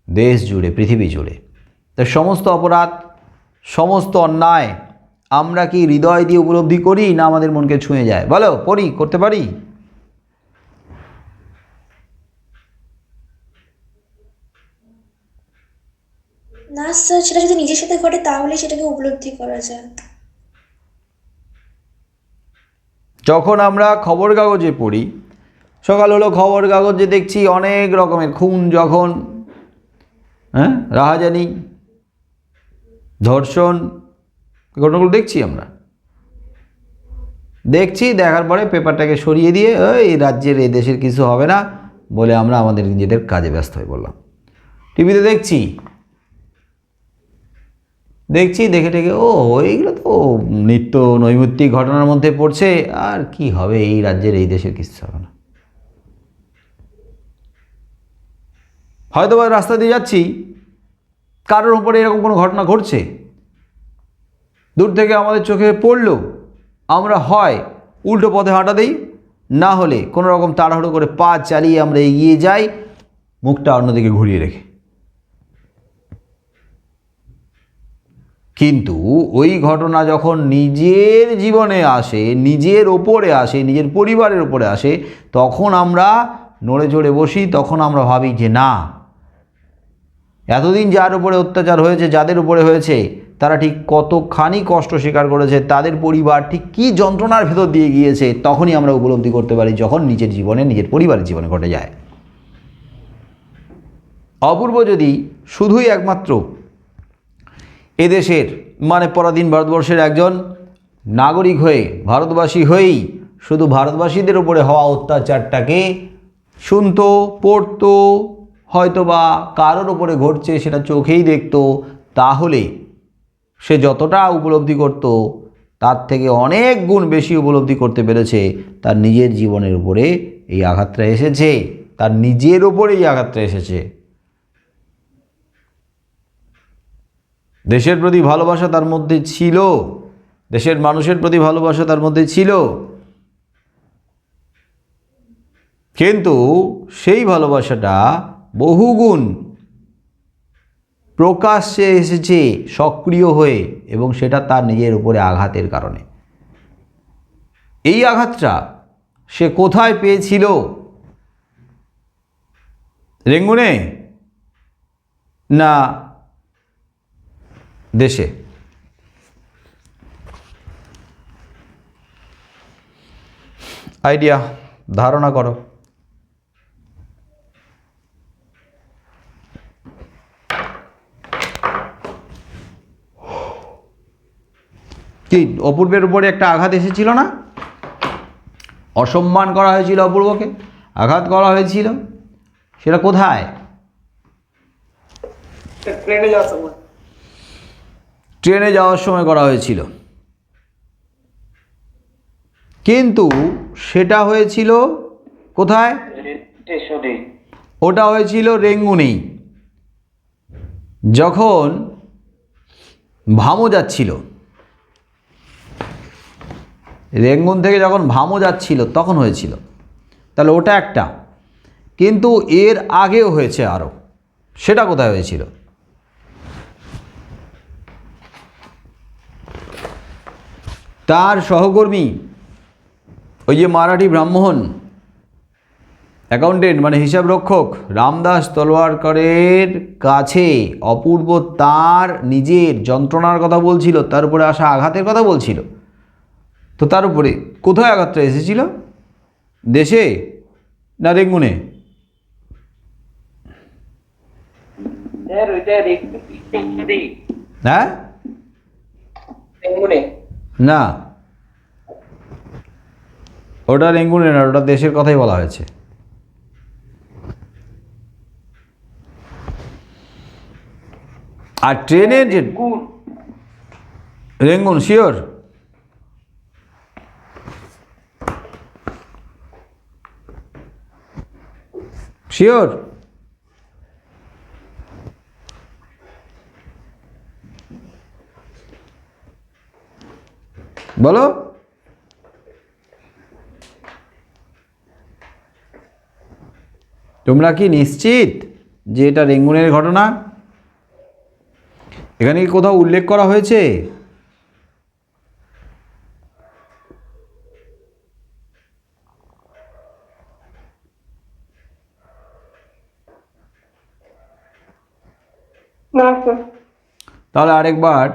দেশ জুড়ে, পৃথিবী জুড়ে। তাই সমস্ত অপরাধ, সমস্ত অন্যায় আমরা কি হৃদয় দিয়ে উপলব্ধি করি, না আমাদের মনকে ছুঁয়ে যায়? বলো, করতে পারি? না স্যার, সেটা যদি নিজের সাথে ঘটে তাহলে সেটাকে উপলব্ধি করা যায়। যখন আমরা খবর কাগজে পড়ি, সকাল হলো খবর কাগজে দেখছি অনেক রকমের খুন, যখন রাহাজানি, ধর্ষণ, ঘটনাগুলো দেখছি আমরা। দেখার পরে পেপারটাকে সরিয়ে দিয়ে এই রাজ্যের, এই দেশের কিছু হবে না বলে আমরা আমাদের নিজেদের কাজে ব্যস্ত হয়ে পড়লাম। টিভিতে দেখছি, দেখে এইগুলো তো নিত্য নৈমিত্তিক ঘটনার মধ্যে পড়ছে, আর কি হবে, এই রাজ্যের, এই দেশের কিছু হবে না। হয়তো বা রাস্তা দিয়ে যাচ্ছি, কারোর উপরে এরকম কোনো ঘটনা ঘটছে, দূর থেকে আমাদের চোখে পড়লো, আমরা হয় উল্টো পথে হাঁটা দিই, না হলে কোনো রকম তাড়াহুড়ো করে পা চালিয়ে আমরা এগিয়ে যাই, মুখটা অন্যদিকে ঘুরিয়ে রেখে। কিন্তু ওই ঘটনা যখন নিজের জীবনে আসে, নিজের ওপরে আসে, নিজের পরিবারের ওপরে আসে, তখন আমরা নড়ে চড়ে বসি। তখন আমরা ভাবি যে না, এতদিন যার উপরে অত্যাচার হয়েছে, যাদের উপরে হয়েছে, তারা ঠিক কতখানি কষ্ট স্বীকার করেছে, তাদের পরিবার ঠিক কী যন্ত্রণার ভেতর দিয়ে গিয়েছে, তখনই আমরা উপলব্ধি করতে পারি, যখন নিজের জীবনে, নিজের পরিবারের জীবনে ঘটে যায়। অপূর্ব যদি শুধুই একমাত্র এদেশের, মানে পরাধীন ভারতবর্ষের একজন নাগরিক হয়ে, ভারতবাসী হয়েই শুধু ভারতবাসীদের উপরে হওয়া অত্যাচারটাকে শুনতো, পড়তো, হয়তোবা কারোর উপরে ঘটছে সেটা চোখেই দেখতো, তাহলে সে যতটা উপলব্ধি করত তার থেকে অনেক গুণ বেশি উপলব্ধি করতে পেরেছে তার নিজের জীবনের উপরে এই আঘাতটা এসেছে, তার নিজের উপরে এই আঘাতটা এসেছে। দেশের প্রতি ভালোবাসা তার মধ্যে ছিল, দেশের মানুষের প্রতি ভালোবাসা তার মধ্যে ছিল, কিন্তু সেই ভালোবাসাটা বহুগুণ প্রকাশ্যে এসেছে সক্রিয় হয়ে, এবং সেটা তার নিজের উপরে আঘাতের কারণে। এই আঘাতটা সে কোথায় পেয়েছিল রেঙ্গুনে না দেশে? আইডিয়া, ধারণা করো। কি অপূর্বের উপরে একটা আঘাত এসেছিল না? অসম্মান করা হয়েছিল অপূর্বকে, আঘাত করা হয়েছিল। সেটা কোথায়? ট্রেনে যাওয়ার সময়। ট্রেনে যাওয়ার সময় করা হয়েছিল, কিন্তু সেটা হয়েছিল কোথায়? স্টেশনে। ওটা হয়েছিল রেঙ্গুনেই, যখন ভামো যাচ্ছিল। রেঙ্গুন থেকে যখন ভামো যাচ্ছিল তখন হয়েছিল। তাহলে ওটা একটা, কিন্তু এর আগেও হয়েছে আরও। সেটা কোথায় হয়েছিল? তার সহকর্মী ওই যে মারাঠি ব্রাহ্মণ অ্যাকাউন্টেন্ট মানে হিসাব রক্ষক রামদাস তলোয়ারকরের কাছে অপূর্ব তার নিজের যন্ত্রণার কথা বলছিল, তার উপরে আসা আঘাতের কথা বলছিল। তো তার উপরে কোথায় আঘাতটা এসেছিল? দেশে না রেঙ্গুনে? হ্যাঁ না, ওটা রেঙ্গুনে না, ওটা দেশের কথাই বলা হয়েছে। আর ট্রেনের যে রেঙ্গুন, শিওর? শিওর? বলো। তোমরা কি নিশ্চিত যে এটা রেঙ্গুনের ঘটনা? এখানে কি কোথাও উল্লেখ করা হয়েছে? না স্যার। তাহলে আরেকবার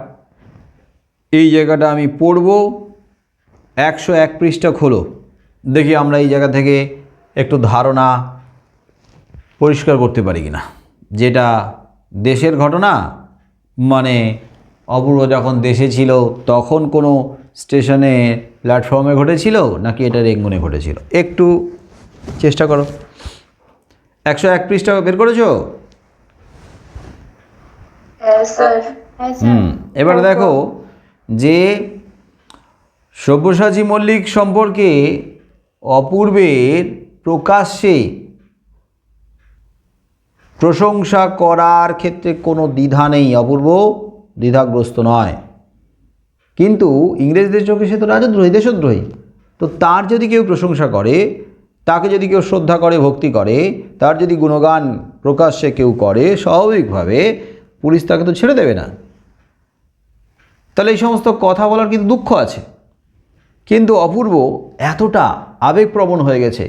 এই জায়গাটা আমি পড়ব। 101 পৃষ্ঠা খোলো, দেখি আমরা এই জায়গা থেকে একটু ধারণা পরিষ্কার করতে পারি কিনা। যেটা দেশের ঘটনা, মানে অপূর্ব যখন দেশে ছিল তখন কোনো স্টেশনে প্ল্যাটফর্মে ঘটেছিল, নাকি এটা রেঙ্গুনে ঘটেছিল? একটু চেষ্টা করো। 101 পৃষ্ঠা বের করেছো? হ্যাঁ স্যার। এবার দেখো যে সব্যসাচী মল্লিক সম্পর্কে অপূর্বের প্রকাশ্যে প্রশংসা করার ক্ষেত্রে কোনো দ্বিধা নেই, অপূর্ব দ্বিধাগ্রস্ত নয়। কিন্তু ইংরেজদের চোখে সে তো রাজদ্রোহী, দেশদ্রোহী। তো তার যদি কেউ প্রশংসা করে, তাকে যদি কেউ শ্রদ্ধা করে, ভক্তি করে, তার যদি গুণগান প্রকাশ্যে কেউ করে, স্বাভাবিকভাবে পুলিশ তাকে তো ছেড়ে দেবে না। তাহলে এই সমস্ত কথা বলার কিন্তু দুঃখ আছে। কিন্তু অপূর্ব এতটা আবেগপ্রবণ হয়ে গেছে,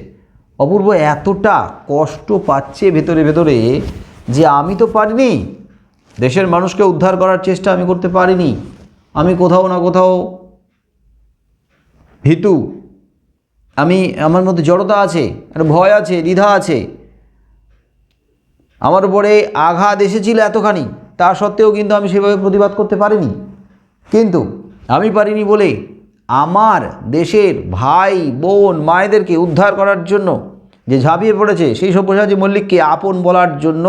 অপূর্ব এতটা কষ্ট পাচ্ছে ভেতরে ভেতরে যে আমি তো পারিনি, দেশের মানুষকে উদ্ধার করার চেষ্টা আমি করতে পারিনি, আমি কোথাও না কোথাও ভীতু, আমার মধ্যে জড়তা আছে, একটা ভয় আছে, দ্বিধা আছে। আমার উপরে আঘাত এসেছিল এতখানি, তা সত্ত্বেও কিন্তু আমি সেভাবে প্রতিবাদ করতে পারিনি। কিন্তু আমি পারিনি বলে আমার দেশের ভাই বোন মায়েদেরকে উদ্ধার করার জন্য যে ঝাঁপিয়ে পড়েছে সেই সব্যসাচী মল্লিককে আপন বলার জন্য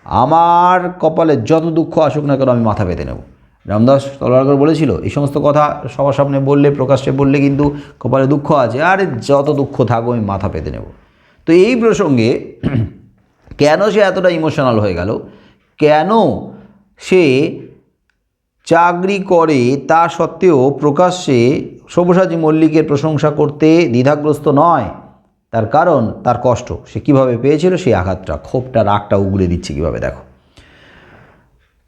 আমার কপালে যত দুঃখ আসুক না কেন আমি মাথা পেতে নেব। রামদাস তলোয়ারকর বলেছিল এই সমস্ত কথা সবার সামনে বললে, প্রকাশ্যে বললে কিন্তু কপালে দুঃখ আছে, আর যত দুঃখ থাকবো আমি মাথা পেতে নেব। তো এই প্রসঙ্গে কেন সে এতটা ইমোশনাল হয়ে গেল, কেন সে চাকরি করে তা সত্ত্বেও প্রকাশ্যে সব্যসাচী মল্লিকের প্রশংসা করতে দ্বিধাগ্রস্ত নয়, তার কারণ তার কষ্ট সে কীভাবে পেয়েছিল, সেই আঘাতটা, ক্ষোভটা, রাগটা উগড়ে দিচ্ছে কীভাবে। দেখো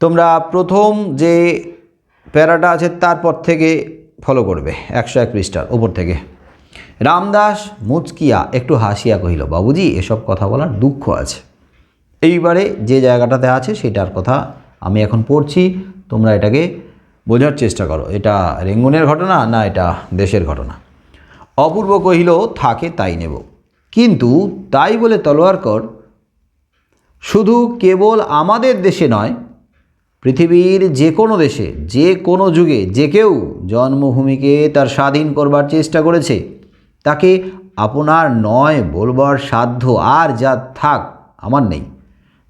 তোমরা প্রথম যে প্যারাটা আছে তারপর থেকে ফলো করবে, 101 পৃষ্ঠার ওপর থেকে। রামদাস মুচকিয়া একটু হাসিয়া কহিল, বাবুজি এসব কথা বলার দুঃখ আছে। এইবারে যে জায়গাটাতে আছে সেটার কথা আমি এখন পড়ছি, তোমরা এটাকে বোঝার চেষ্টা করো, এটা রেঙ্গুনের ঘটনা না এটা দেশের ঘটনা। অপূর্ব কহিল, থাকে তাই নেব, কিন্তু তাই বলে তলোয়ারকর শুধু কেবল আমাদের দেশে নয়, পৃথিবীর যে কোনো দেশে যে কোনো যুগে যে কেউ জন্মভূমিকে তার স্বাধীন করবার চেষ্টা করেছে, তাকে আপনার নয় বলবার সাধ্য আর যা থাক আমার নেই।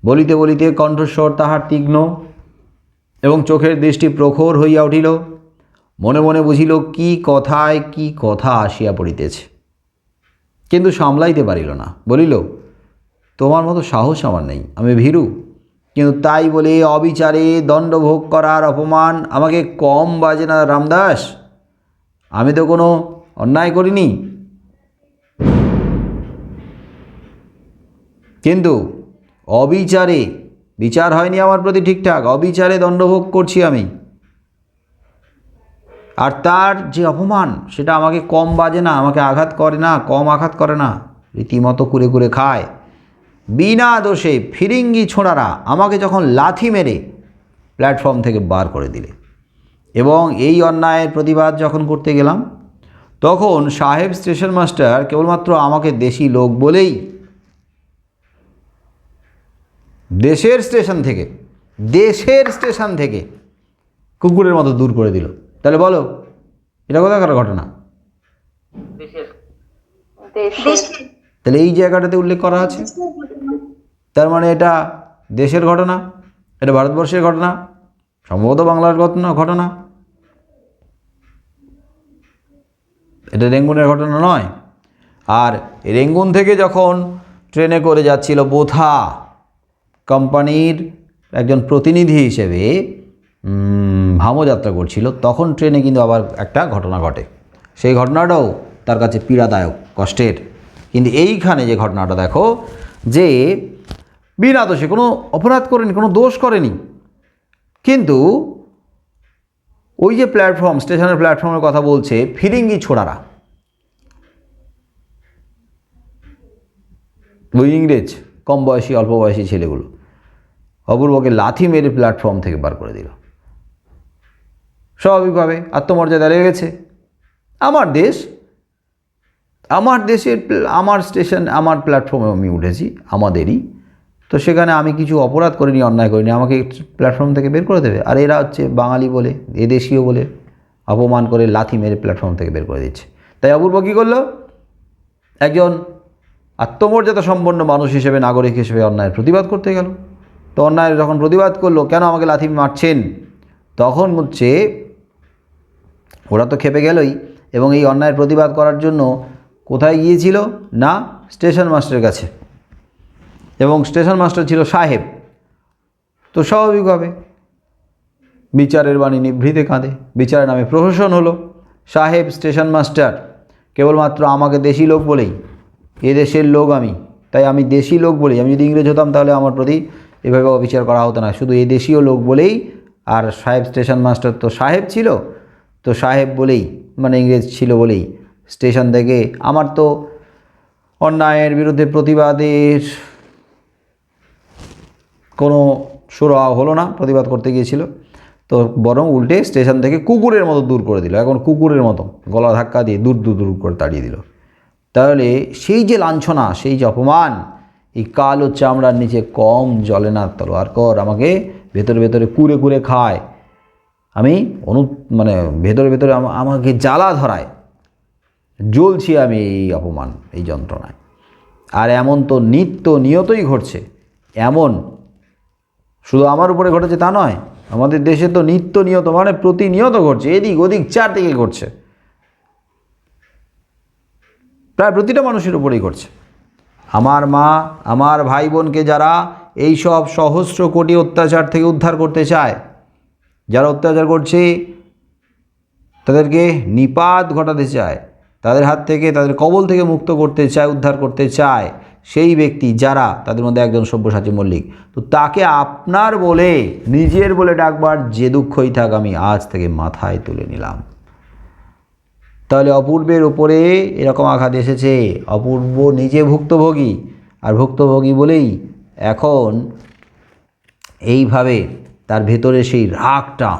বলিতে বলিতে কণ্ঠস্বর তাহার তীক্ষ্ণ এবং চোখের দৃষ্টি প্রখর হইয়া উঠিল। মনে মনে বুঝিল কি কথায় কি কথা আসিয়া পড়িতেছে, কিন্তু সামলাইতে পারিল না। বলিল, তোমার মতো সাহস আমার নেই, আমি ভীরু, কিন্তু তাই বলে অবিচারে দণ্ডভোগ করার অপমান আমাকে কম বাজে না রামদাস। আমি তো কোনো অন্যায় করিনি, কিন্তু অবিচারে বিচার হয়নি আমার প্রতি ঠিকঠাক, অবিচারে দণ্ডভোগ করছি আমি, আর তার যে অপমান সেটা আমাকে কম বাজে না, আমাকে আঘাত করে না, কম আঘাত করে না, রীতিমতো কুরে কুরে খায়। বিনা দোষে ফিরিঙ্গি ছোঁড়ারা আমাকে যখন লাথি মেরে প্ল্যাটফর্ম থেকে বার করে দিলে এবং এই অন্যায়ের প্রতিবাদ যখন করতে গেলাম, তখন সাহেব স্টেশন মাস্টার কেবলমাত্র আমাকে দেশি লোক বলেই দেশের স্টেশন থেকে কুকুরের মতো দূর করে দিল। তাহলে বলো এটা কোথাকার ঘটনা? তাহলে এই জায়গাটাতে উল্লেখ করা আছে, তার মানে এটা দেশের ঘটনা, এটা ভারতবর্ষের ঘটনা, সম্ভবত বাংলার ঘটনা, এটা রেঙ্গুনের ঘটনা নয়। আর রেঙ্গুন থেকে যখন ট্রেনে করে যাচ্ছিল বোথা কোম্পানির একজন প্রতিনিধি হিসেবে ভামো যাত্রা করছিল, তখন ট্রেনে কিন্তু আবার একটা ঘটনা ঘটে, সেই ঘটনাটাও তার কাছে পীড়াদায়ক, কষ্টের। কিন্তু এইখানে যে ঘটনাটা দেখো, যে বিনা দোষে কোনো অপরাধ করেনি, কোনো দোষ করেনি, কিন্তু ওই যে স্টেশনের প্ল্যাটফর্মের কথা বলছে, ফিরিঙ্গি ছোড়ারা, ওই ইংরেজ কম বয়সী অল্প বয়সী ছেলেগুলো অপূর্বকে লাথি মেরে প্ল্যাটফর্ম থেকে বার করে দিল। স্বাভাবিকভাবে আত্মমর্যাদা লেগে গেছে। আমার দেশ, আমার দেশের আমার স্টেশন, আমার প্ল্যাটফর্মে আমি উঠেছি, আমাদেরই তো, সেখানে আমি কিছু অপরাধ করিনি, অন্যায় করিনি, আমাকে প্ল্যাটফর্ম থেকে বের করে দেবে? আর এরা হচ্ছে বাঙালি বলে, এদেশীয় বলে অপমান করে লাথি মেরে প্ল্যাটফর্ম থেকে বের করে দিচ্ছে। তাই অপূর্ব কী করলো? একজন আত্মমর্যাদা সম্পন্ন মানুষ হিসেবে, নাগরিক হিসেবে অন্যায়ের প্রতিবাদ করতে গেল। তো অন্যায়ের যখন প্রতিবাদ করলো, কেন আমাকে লাথি মারছেন, তখন হচ্ছে ওরা তো খেপে গেলই, এবং এই অন্যায়ের প্রতিবাদ করার জন্য কোথায় গিয়েছিল না, স্টেশন মাস্টারের কাছে, এবং স্টেশন মাস্টার ছিল সাহেব। তো স্বাভাবিকভাবে বিচারের বাণী নিভৃতে কাঁদে, বিচারের নামে প্রহসন হলো। সাহেব স্টেশন মাস্টার কেবলমাত্র আমাকে দেশি লোক বলেই, এদেশের লোক আমি, তাই আমি দেশি লোক বলেই, আমি যদি ইংরেজ হতাম তাহলে আমার প্রতি এভাবে অবিচার করা হতো না, শুধু এই দেশীয় লোক বলেই, আর সাহেব স্টেশন মাস্টার তো সাহেব ছিল, তো সাহেব বলেই মানে ইংরেজ ছিল বলেই স্টেশন থেকে আমার তো অন্যায়ের বিরুদ্ধে প্রতিবাদের কোনো সুরা হলো না, প্রতিবাদ করতে গিয়েছিল, তো বরং উল্টে স্টেশন থেকে কুকুরের মতো দূর করে দিল। এখন কুকুরের মতো গলা ধাক্কা দিয়ে দূর দূর দূর করে তাড়িয়ে দিল। তাহলে সেই যে লাঞ্ছনা, সেই যে অপমান, এই কালো চামড়ার নিচে কম জ্বলে না তলোয়ারকর, আমাকে ভেতরে ভেতরে কুরে কুরে খায়, আমি মানে ভেতরে ভেতরে আমাকে জ্বালা ধরায়, জ্বলছি আমি এই অপমান, এই যন্ত্রণায়। আর এমন তো নিয়তই ঘটছে, এমন শুধু আমার উপরে ঘটেছে তা নয়, আমাদের দেশে তো নিয়ত মানে প্রতিনিয়ত ঘটছে, এদিক ওদিক চারদিকে ঘটছে, প্রায় প্রতিটা মানুষের উপরেই ঘটছে। আমার মা, আমার ভাই বোনকে যারা এই সব সহস্র কোটি অত্যাচার থেকে উদ্ধার করতে চায়, যারা অত্যাচার করছে তাদেরকে নিপাত ঘটাতে চায়, তাদের হাত থেকে, তাদের কবল থেকে মুক্ত করতে চায়, উদ্ধার করতে চায়, সেই ব্যক্তি যারা, তাদের মধ্যে একজন সব্যসাচী মল্লিক, তো তাকে আপনার বলে, নিজের বলে ডাকবার যে দুঃখই থাক, আমি আজ থেকে মাথায় তুলে নিলাম। তাহলে অপূর্বের উপরে এরকম আঘাত এসেছে। অপূর্ব নিজে ভুক্তভোগী, আর ভুক্তভোগী বলেই এখন এইভাবে তার ভেতরে সেই রাগটা,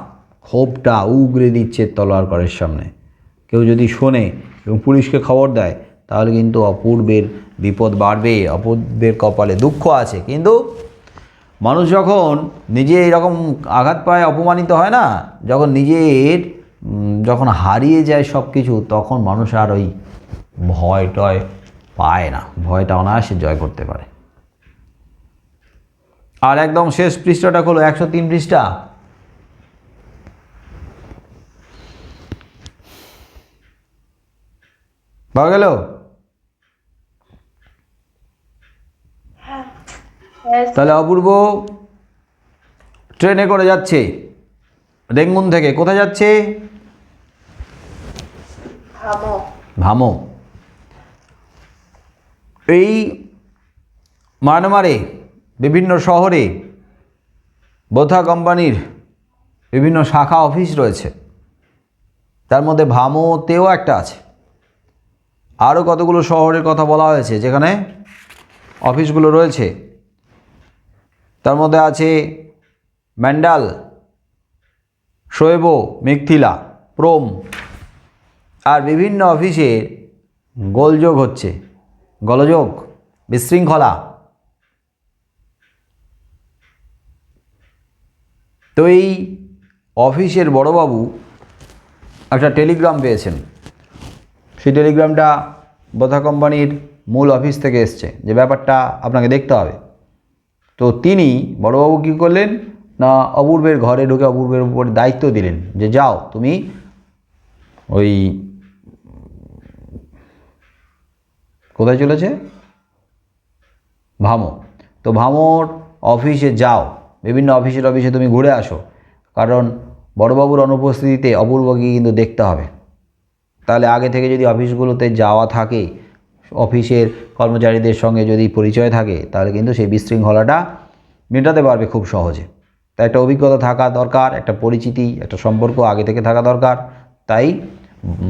ক্ষোভটা উগরে দিচ্ছে তলোয়ার করের সামনে। কেউ যদি শোনে এবং পুলিশকে খবর দেয় তাহলে কিন্তু অপূর্বের বিপদ বাড়বে, অপূর্বের কপালে দুঃখ আছে। কিন্তু মানুষ যখন নিজে এরকম আঘাত পায়, অপমানিত হয় না, যখন নিজের যখন হারিয়ে যায় সব কিছু, তখন মানুষ আর ওই ভয় টয় পায় না, ভয়টা অনায়াসে জয় করতে পারে। আর একদম শেষ পৃষ্ঠাটা হলো 103 পৃষ্ঠা। পাওয়া গেল? তাহলে অপূর্ব ট্রেনে করে যাচ্ছে রেঙ্গুন থেকে। কোথায় যাচ্ছে? ভামো। এই মায়ানমারে বিভিন্ন শহরে বোথা কোম্পানির বিভিন্ন শাখা অফিস রয়েছে, তার মধ্যে ভামোতেও একটা আছে। আরও কতগুলো শহরের কথা বলা হয়েছে যেখানে অফিসগুলো রয়েছে। তার মধ্যে আছে ম্যান্ডাল, শোয়েবো, মিথিলা, প্রোম। আর বিভিন্ন অফিসে গোলযোগ হচ্ছে, গোলযোগ, বিশৃঙ্খলা। তো এই অফিসের বড়বাবু একটা টেলিগ্রাম পেয়েছেন। সেই টেলিগ্রামটা বোথা কোম্পানির মূল অফিস থেকে এসছে, যে ব্যাপারটা আপনাকে দেখতে হবে। তো তিনি বড়বাবু কী করলেন না, অপূর্বের ঘরে ঢুকে অপূর্বের উপর দায়িত্ব দিলেন যে যাও তুমি ওই কোথায় চলেছে, ভামো। তো ভামোর অফিসে যাও, বিভিন্ন অফিসে তুমি ঘুরে আসো, কারণ বড়বাবুর অনুপস্থিতিতে অপূর্বকে কিন্তু দেখতে হবে। তাহলে আগে থেকে যদি অফিসগুলোতে যাওয়া থাকে, অফিসের কর্মচারীদের সঙ্গে যদি পরিচয় থাকে, তাহলে কিন্তু সেই বিশৃঙ্খলাটা মেটাতে পারবে খুব সহজে। তাই একটা অভিজ্ঞতা থাকা দরকার, একটা পরিচিতি, একটা সম্পর্ক আগে থেকে থাকা দরকার। তাই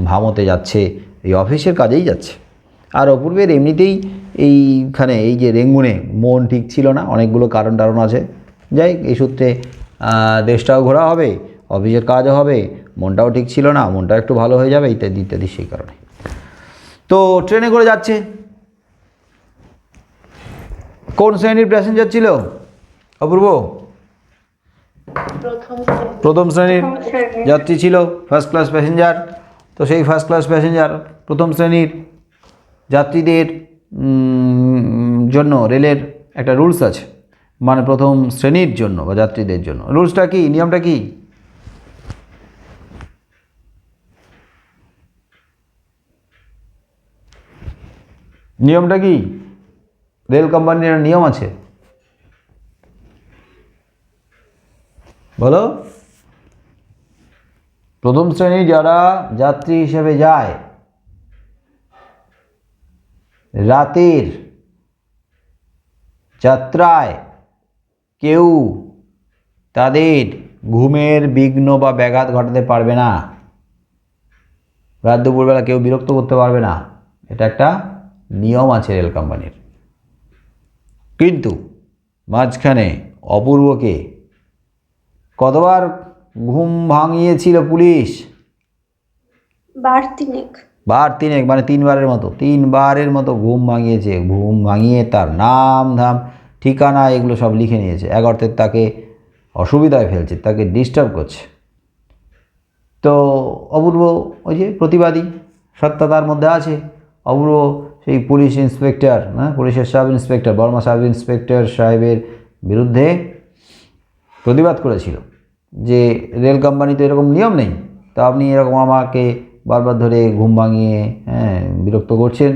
ভামোতে যাচ্ছে, এই অফিসের কাজেই যাচ্ছে। আর অপূর্বের এমনিতেই এইখানে এই যে রেঙ্গুনে মন ঠিক ছিল না, অনেকগুলো কারণ আছে। যাই এই সূত্রে দেশটাও ঘোরা হবে, অফিসের কাজও হবে, মনটাও ঠিক ছিল না, মনটা একটু ভালো হয়ে যাবে, ইত্যাদি ইত্যাদি। সেই কারণে তো ট্রেনে করে যাচ্ছে। কোন শ্রেণীর প্যাসেঞ্জার ছিল অপূর্ব? প্রথম শ্রেণীর যাত্রী ছিল, ফার্স্ট ক্লাস প্যাসেঞ্জার। তো সেই ফার্স্ট ক্লাস প্যাসেঞ্জার, প্রথম শ্রেণীর যাত্রীদের জন্য রেলের একটা রুলস আছে, মানে প্রথম শ্রেণীর জন্য বা যাত্রীদের জন্য রুলসটা কি, নিয়মটা কি? নিয়মটা কি? রেল কোম্পানির নিয়ম আছে, বলো। প্রথম শ্রেণী যারা যাত্রী হিসেবে যায়, রাতের যাত্রায় কেউ তাদের ঘুমের বিঘ্ন বা ব্যাঘাত ঘটাতে পারবে না। রাত দুপুরবেলা কেউ বিরক্ত করতে পারবে না, এটা একটা নিয়ম আছে রেল কোম্পানির। কিন্তু মাঝখানে অপূর্বকে কতবার ঘুম ভাঙিয়েছিল পুলিশ? বার তিনেক, মানে 3বারের মতো, 3বারের মতো ঘুম ভাঙিয়েছে। ঘুম ভাঙিয়ে তার নাম ধাম ঠিকানা এগুলো সব লিখে নিয়েছে। এক অর্থে তাকে অসুবিধায় ফেলছে, তাকে ডিস্টার্ব করছে। তো অপূর্ব ওই যে প্রতিবাদী সত্তা তার মধ্যে আছে। অপূর্ব সেই পুলিশ ইন্সপেক্টর, পুলিশের sub inspector, Burma sub inspector সাহেবের বিরুদ্ধে প্রতিবাদ করেছিল যে রেল কোম্পানিতে এরকম নিয়ম নেই, তা আপনি এরকম আমাকে বারবার ধরে ঘুম ভাঙিয়ে বিরক্ত করছেন।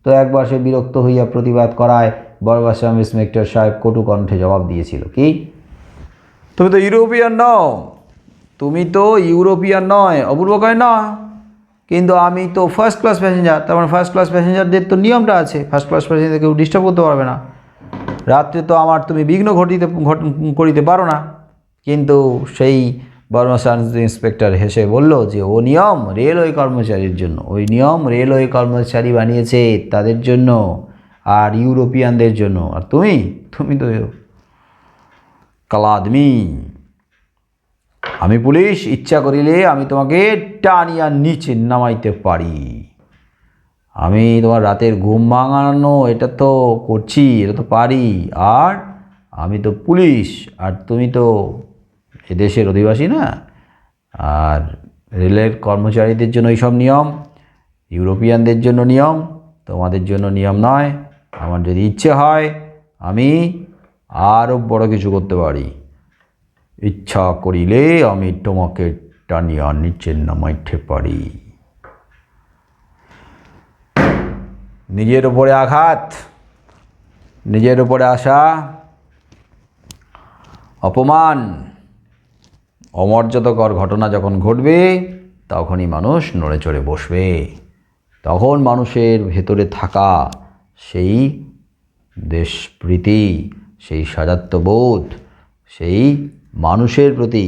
তো একবার সে বিরক্ত হইয়া প্রতিবাদ করায় বর্মা সাব ইন্সপেক্টর সাহেব কটু কণ্ঠে জবাব দিয়েছিল, কি তুমি তো ইউরোপিয়ান নও, তুমি তো ইউরোপিয়ান নয়। অপূর্ব কয় না, কিন্তু আমি তো ফার্স্ট ক্লাস প্যাসেঞ্জার। তার মানে ফার্স্ট ক্লাস প্যাসেঞ্জারদের তো নিয়মটা আছে, ফার্স্ট ক্লাস প্যাসেঞ্জার কেউ ডিস্টার্ব করতে পারবে না। রাত্রে তো আমার তুমি বিঘ্ন করিতে পারো না। কিন্তু সেই বর্মা সার্চ ইন্সপেক্টর হেসে বলল যে ও নিয়ম রেলওয়ে কর্মচারীর জন্য, ওই নিয়ম রেলওয়ে কর্মচারী বানিয়েছে তাদের জন্য আর ইউরোপিয়ানদের জন্য। আর তুমি তুমি তো কালাদমি। আমি পুলিশ, ইচ্ছা করিলে আমি তোমাকে টানিয়া নিচে নামাইতে পারি। আমি তোমার রাতের ঘুম ভাঙানো এটা তো করছি, এটা তো পারি। আর আমি তো পুলিশ, আর তুমি তো এদেশের অধিবাসী না। আর রেলের কর্মচারীদের জন্য এইসব নিয়ম, ইউরোপিয়ানদের জন্য নিয়ম, তোমাদের জন্য নিয়ম নয়। আমার যদি ইচ্ছে হয় আমি আরও বড় কিছু করতে পারি। ইচ্ছা করিলে আমি তোমাকে টানিয়া নিচে নামাইতে পারি। নিজের উপরে আঘাত, নিজের উপরে আসা, অপমান, অমর্যাদাকর ঘটনা যখন ঘটবে তখনই মানুষ নড়ে চড়ে বসবে। তখন মানুষের ভেতরে থাকা সেই দেশপ্রীতি, সেই স্বাজাত্যবোধ, সেই মানুষের প্রতি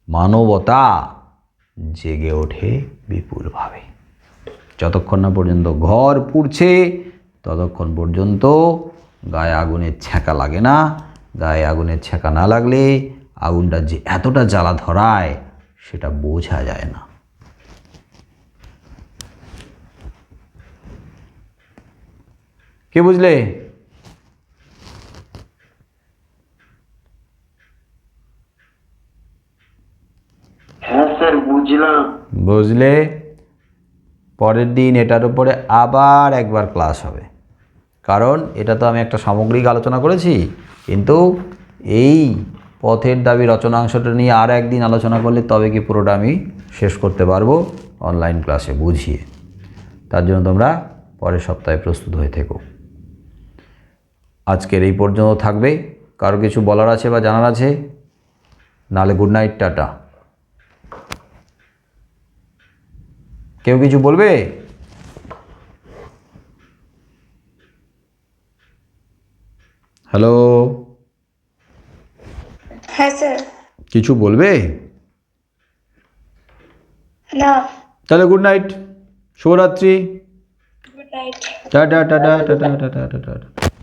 মানবতা জেগে ওঠে বিপুলভাবে। যতক্ষণ না পর্যন্ত ঘর পুড়ছে ততক্ষণ পর্যন্ত গায়ে আগুনের ছ্যাঁকা লাগে না। গায়ে আগুনের ছ্যাঁকা না লাগলে আগুনটা যে এতটা জ্বালা ধরায় সেটা বোঝা যায় না। কে বুঝলে? হ্যাঁ স্যার বুঝলাম। বুঝলে? পরের দিন এটার উপরে আবার একবার ক্লাস হবে, কারণ এটা তো আমি একটা সামগ্রিক আলোচনা করেছি, কিন্তু এই পথের দাবি রচনাংশটা নিয়ে আর একদিন আলোচনা করলে তবে কি পুরোটা আমি শেষ করতে পারবো অনলাইন ক্লাসে বুঝিয়ে। তার জন্য তোমরা পরের সপ্তাহে প্রস্তুত হয়ে থেকো। আজকের এই পর্যন্ত থাকবে। কারো কিছু বলার আছে বা জানার আছে? নাহলে গুড নাইট, টাটা। কেউ কিছু বলবে? হ্যালো, হ্যাঁ স্যার। কিছু বলবে? না। তাহলে গুড নাইট, শুভরাত্রি, good night. Tata tata tata tata tata.